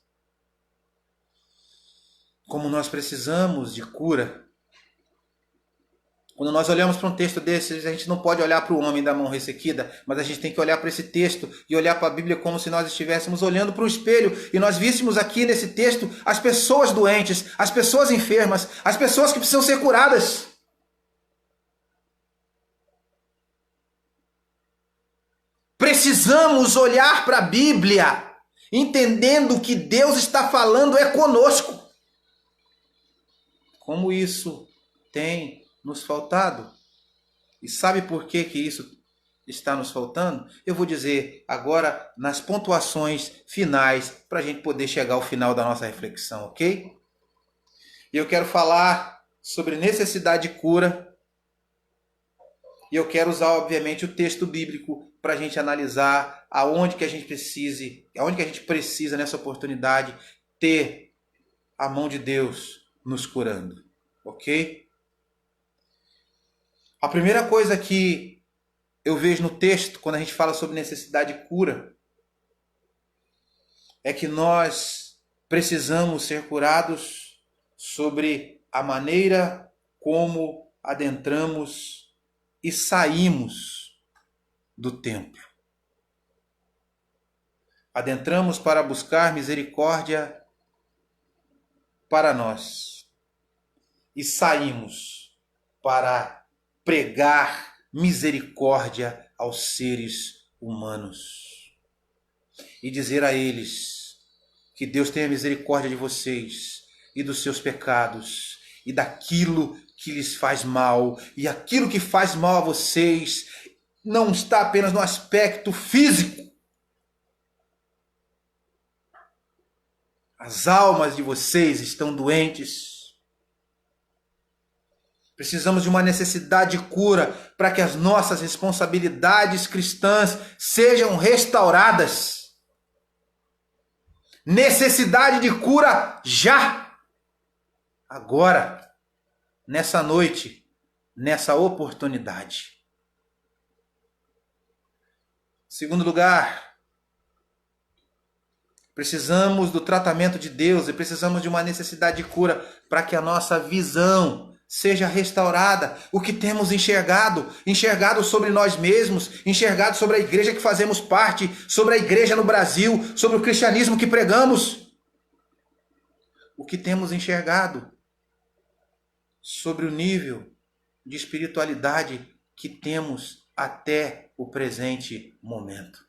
Como nós precisamos de cura. Quando nós olhamos para um texto desses, a gente não pode olhar para o homem da mão ressequida, mas a gente tem que olhar para esse texto e olhar para a Bíblia como se nós estivéssemos olhando para o espelho e nós víssemos aqui nesse texto as pessoas doentes, as pessoas enfermas, as pessoas que precisam ser curadas. Precisamos olhar para a Bíblia, entendendo que Deus está falando é conosco. Como isso tem nos faltado? E sabe por que isso está nos faltando? Eu vou dizer agora nas pontuações finais para a gente poder chegar ao final da nossa reflexão, ok? E eu quero falar sobre necessidade de cura. E eu quero usar, obviamente, o texto bíblico para a gente analisar aonde que a gente precisa nessa oportunidade ter a mão de Deus nos curando, ok? A primeira coisa que eu vejo no texto, quando a gente fala sobre necessidade de cura, é que nós precisamos ser curados sobre a maneira como adentramos e saímos do templo. Adentramos para buscar misericórdia para nós e saímos para pregar misericórdia aos seres humanos e dizer a eles que Deus tenha misericórdia de vocês e dos seus pecados e daquilo que lhes faz mal. E aquilo que faz mal a vocês não está apenas no aspecto físico. As almas de vocês estão doentes. Precisamos de uma necessidade de cura para que as nossas responsabilidades cristãs sejam restauradas. Necessidade de cura já. Agora, nessa noite, nessa oportunidade. Segundo lugar, precisamos do tratamento de Deus e precisamos de uma necessidade de cura para que a nossa visão seja restaurada. O que temos enxergado sobre nós mesmos, enxergado sobre a igreja que fazemos parte, sobre a igreja no Brasil, sobre o cristianismo que pregamos. O que temos enxergado sobre o nível de espiritualidade que temos até o presente momento.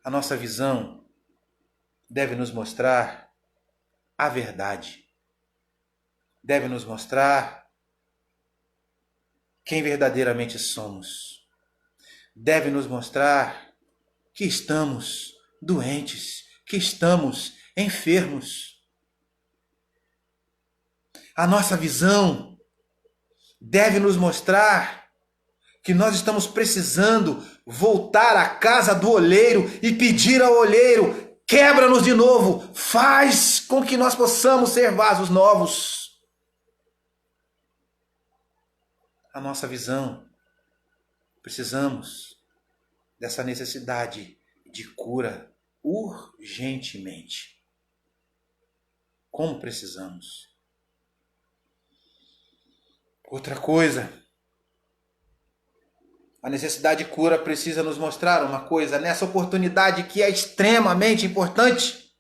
A nossa visão deve nos mostrar a verdade. Deve nos mostrar quem verdadeiramente somos. Deve nos mostrar que estamos doentes, que estamos enfermos. A nossa visão deve nos mostrar que nós estamos precisando voltar à casa do olheiro e pedir ao olheiro: quebra-nos de novo, faz com que nós possamos ser vasos novos. A nossa visão, precisamos dessa necessidade de cura urgentemente. Como precisamos? Outra coisa, a necessidade de cura precisa nos mostrar uma coisa nessa oportunidade que é extremamente importante.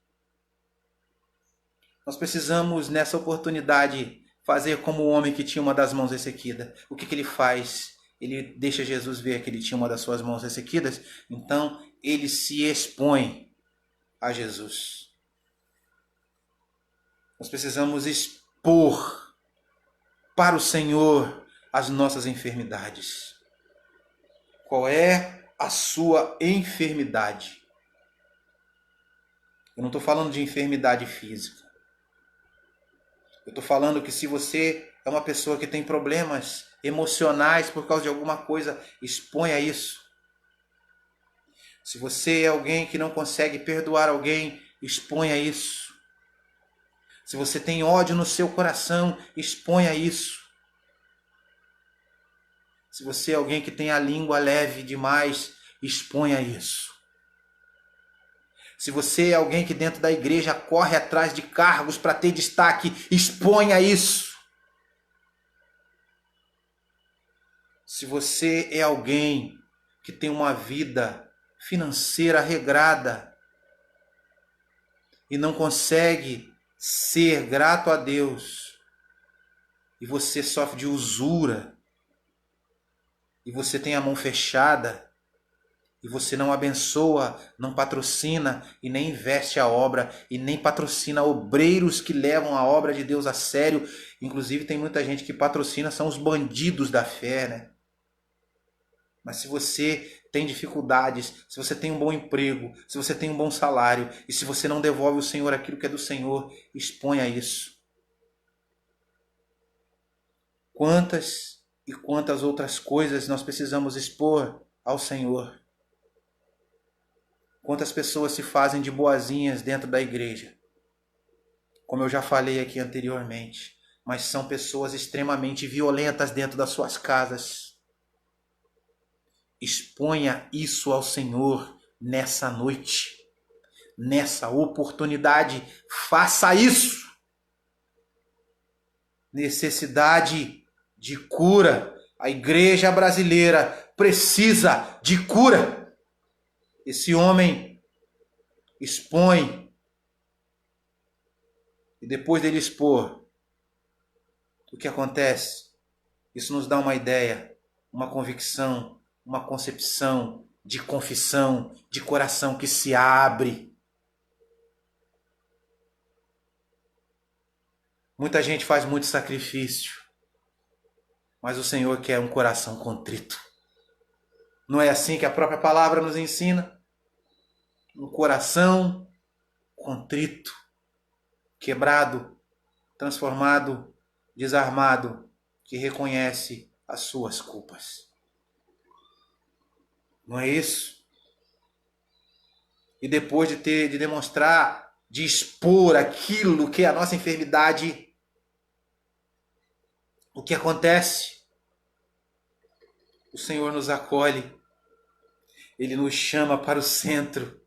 Nós precisamos, nessa oportunidade, fazer como o homem que tinha uma das mãos ressequida. O que ele faz? Ele deixa Jesus ver que ele tinha uma das suas mãos ressequidas, então ele se expõe a Jesus. Nós precisamos expor para o Senhor as nossas enfermidades. Qual é a sua enfermidade? Eu não estou falando de enfermidade física. Eu estou falando que se você é uma pessoa que tem problemas emocionais por causa de alguma coisa, exponha isso. Se você é alguém que não consegue perdoar alguém, exponha isso. Se você tem ódio no seu coração, exponha isso. Se você é alguém que tem a língua leve demais, exponha isso. Se você é alguém que dentro da igreja corre atrás de cargos para ter destaque, exponha isso. Se você é alguém que tem uma vida financeira regrada e não consegue ser grato a Deus, e você sofre de usura, e você tem a mão fechada, e você não abençoa, não patrocina e nem investe a obra e nem patrocina obreiros que levam a obra de Deus a sério. Inclusive tem muita gente que patrocina, são os bandidos da fé, né? Mas se você tem dificuldades, se você tem um bom emprego, se você tem um bom salário e se você não devolve ao Senhor aquilo que é do Senhor, exponha isso. Quantas e quantas outras coisas nós precisamos expor ao Senhor? Quantas pessoas se fazem de boazinhas dentro da igreja? Como eu já falei aqui anteriormente, mas são pessoas extremamente violentas dentro das suas casas. Exponha isso ao Senhor nessa noite, nessa oportunidade. Faça isso. Necessidade de cura. A igreja brasileira precisa de cura. Esse homem expõe. E depois dele expor, o que acontece? Isso nos dá uma ideia, uma convicção, uma concepção de confissão, de coração que se abre. Muita gente faz muito sacrifício, mas o Senhor quer um coração contrito. Não é assim que a própria palavra nos ensina? Um coração contrito, quebrado, transformado, desarmado, que reconhece as suas culpas. Não é isso? E depois de demonstrar, de expor aquilo que é a nossa enfermidade, o que acontece? O Senhor nos acolhe, Ele nos chama para o centro,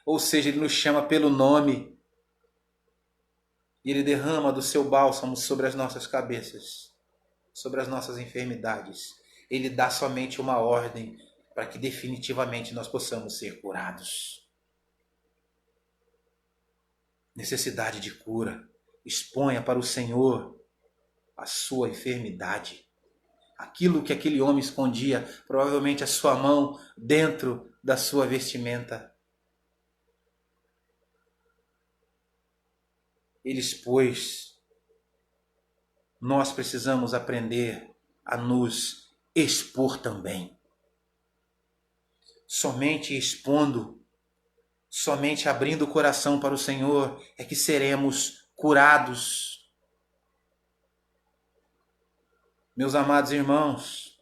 ou seja, Ele nos chama pelo nome, e Ele derrama do seu bálsamo sobre as nossas cabeças, sobre as nossas enfermidades. Ele dá somente uma ordem para que definitivamente nós possamos ser curados. Necessidade de cura. Exponha para o Senhor a sua enfermidade. Aquilo que aquele homem escondia, provavelmente a sua mão dentro da sua vestimenta. Ele expôs. Nós precisamos aprender a nos expor também. Somente expondo, somente abrindo o coração para o Senhor é que seremos curados. Meus amados irmãos,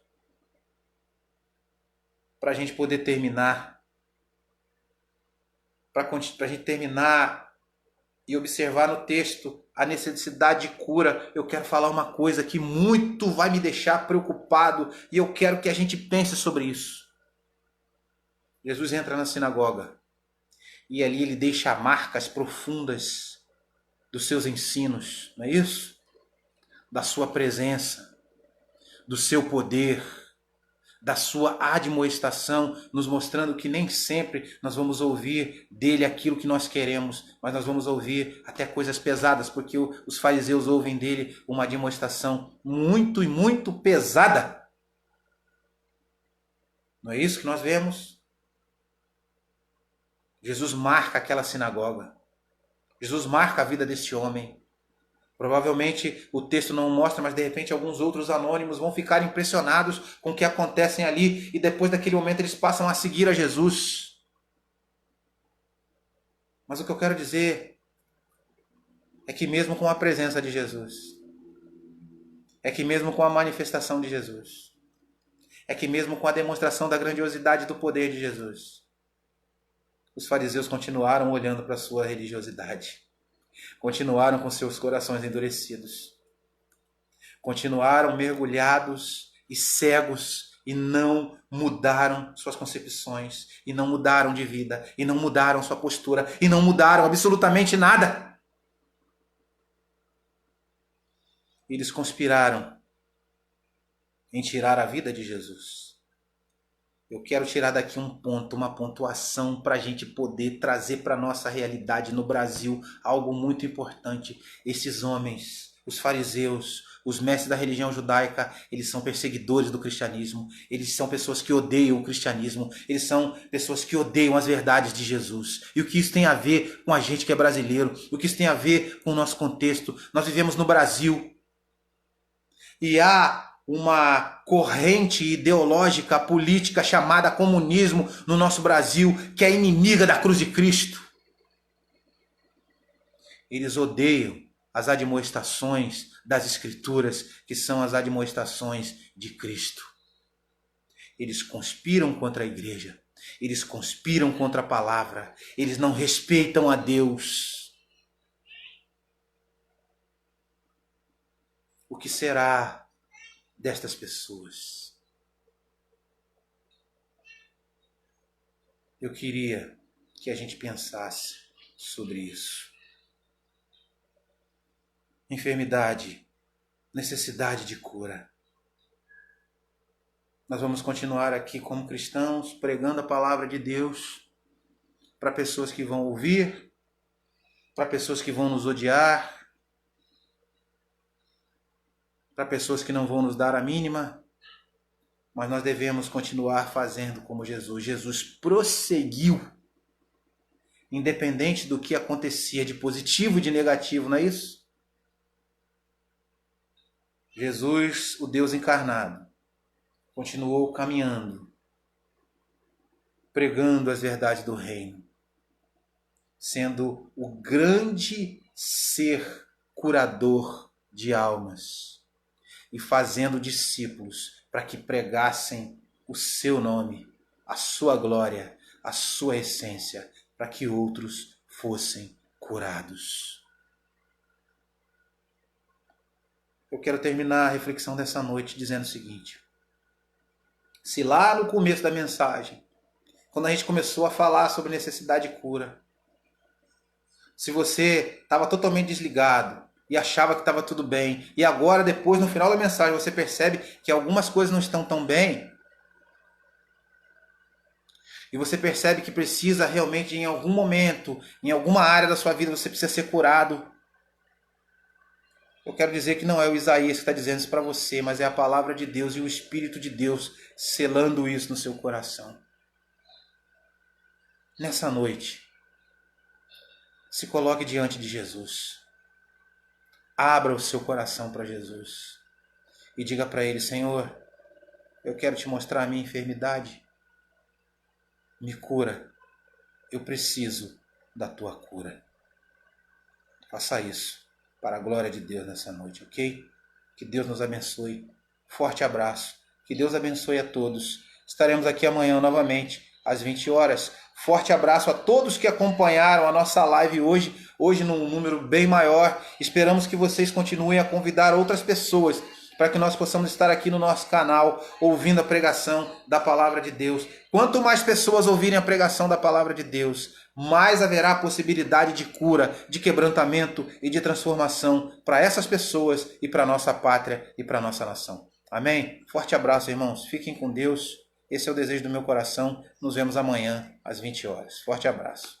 para a gente poder terminar, para a gente terminar e observar no texto a necessidade de cura, eu quero falar uma coisa que muito vai me deixar preocupado e eu quero que a gente pense sobre isso. Jesus entra na sinagoga e ali ele deixa marcas profundas dos seus ensinos, não é isso? Da sua presença, do seu poder, da sua admoestação, nos mostrando que nem sempre nós vamos ouvir dele aquilo que nós queremos, mas nós vamos ouvir até coisas pesadas, porque os fariseus ouvem dele uma admoestação muito e muito pesada. Não é isso que nós vemos? Jesus marca aquela sinagoga. Jesus marca a vida deste homem. Provavelmente o texto não mostra, mas de repente alguns outros anônimos vão ficar impressionados com o que acontece ali e depois daquele momento eles passam a seguir a Jesus. Mas o que eu quero dizer é que mesmo com a presença de Jesus, é que mesmo com a manifestação de Jesus, é que mesmo com a demonstração da grandiosidade do poder de Jesus, os fariseus continuaram olhando para a sua religiosidade. Continuaram com seus corações endurecidos. Continuaram mergulhados e cegos e não mudaram suas concepções, e não mudaram de vida, e não mudaram sua postura, e não mudaram absolutamente nada. Eles conspiraram em tirar a vida de Jesus. Eu quero tirar daqui um ponto, uma pontuação para a gente poder trazer para a nossa realidade no Brasil algo muito importante. Esses homens, os fariseus, os mestres da religião judaica, eles são perseguidores do cristianismo. Eles são pessoas que odeiam o cristianismo. Eles são pessoas que odeiam as verdades de Jesus. E o que isso tem a ver com a gente que é brasileiro? O que isso tem a ver com o nosso contexto? Nós vivemos no Brasil. E há uma corrente ideológica, política chamada comunismo no nosso Brasil, que é inimiga da cruz de Cristo. Eles odeiam as admoestações das Escrituras, que são as admoestações de Cristo. Eles conspiram contra a igreja, eles conspiram contra a palavra, eles não respeitam a Deus. O que será destas pessoas? Eu queria que a gente pensasse sobre isso. Enfermidade, necessidade de cura. Nós vamos continuar aqui como cristãos, pregando a palavra de Deus para pessoas que vão ouvir, para pessoas que vão nos odiar, para pessoas que não vão nos dar a mínima, mas nós devemos continuar fazendo como Jesus. Jesus prosseguiu, independente do que acontecia de positivo e de negativo, não é isso? Jesus, o Deus encarnado, continuou caminhando, pregando as verdades do reino, sendo o grande ser curador de almas e fazendo discípulos para que pregassem o seu nome, a sua glória, a sua essência, para que outros fossem curados. Eu quero terminar a reflexão dessa noite dizendo o seguinte: se lá no começo da mensagem, quando a gente começou a falar sobre necessidade de cura, se você estava totalmente desligado e achava que estava tudo bem, e agora depois no final da mensagem você percebe que algumas coisas não estão tão bem, e você percebe que precisa realmente em algum momento, em alguma área da sua vida você precisa ser curado, eu quero dizer que não é o Isaías que está dizendo isso para você, mas é a palavra de Deus e o Espírito de Deus selando isso no seu coração. Nessa noite, se coloque diante de Jesus. Abra o seu coração para Jesus e diga para Ele: Senhor, eu quero te mostrar a minha enfermidade. Me cura. Eu preciso da tua cura. Faça isso para a glória de Deus nessa noite, ok? Que Deus nos abençoe. Forte abraço. Que Deus abençoe a todos. Estaremos aqui amanhã novamente, às 20 horas. Forte abraço a todos que acompanharam a nossa live hoje num número bem maior. Esperamos que vocês continuem a convidar outras pessoas para que nós possamos estar aqui no nosso canal ouvindo a pregação da palavra de Deus. Quanto mais pessoas ouvirem a pregação da palavra de Deus, mais haverá possibilidade de cura, de quebrantamento e de transformação para essas pessoas e para a nossa pátria e para a nossa nação. Amém? Forte abraço, irmãos. Fiquem com Deus. Esse é o desejo do meu coração. Nos vemos amanhã às 20 horas. Forte abraço.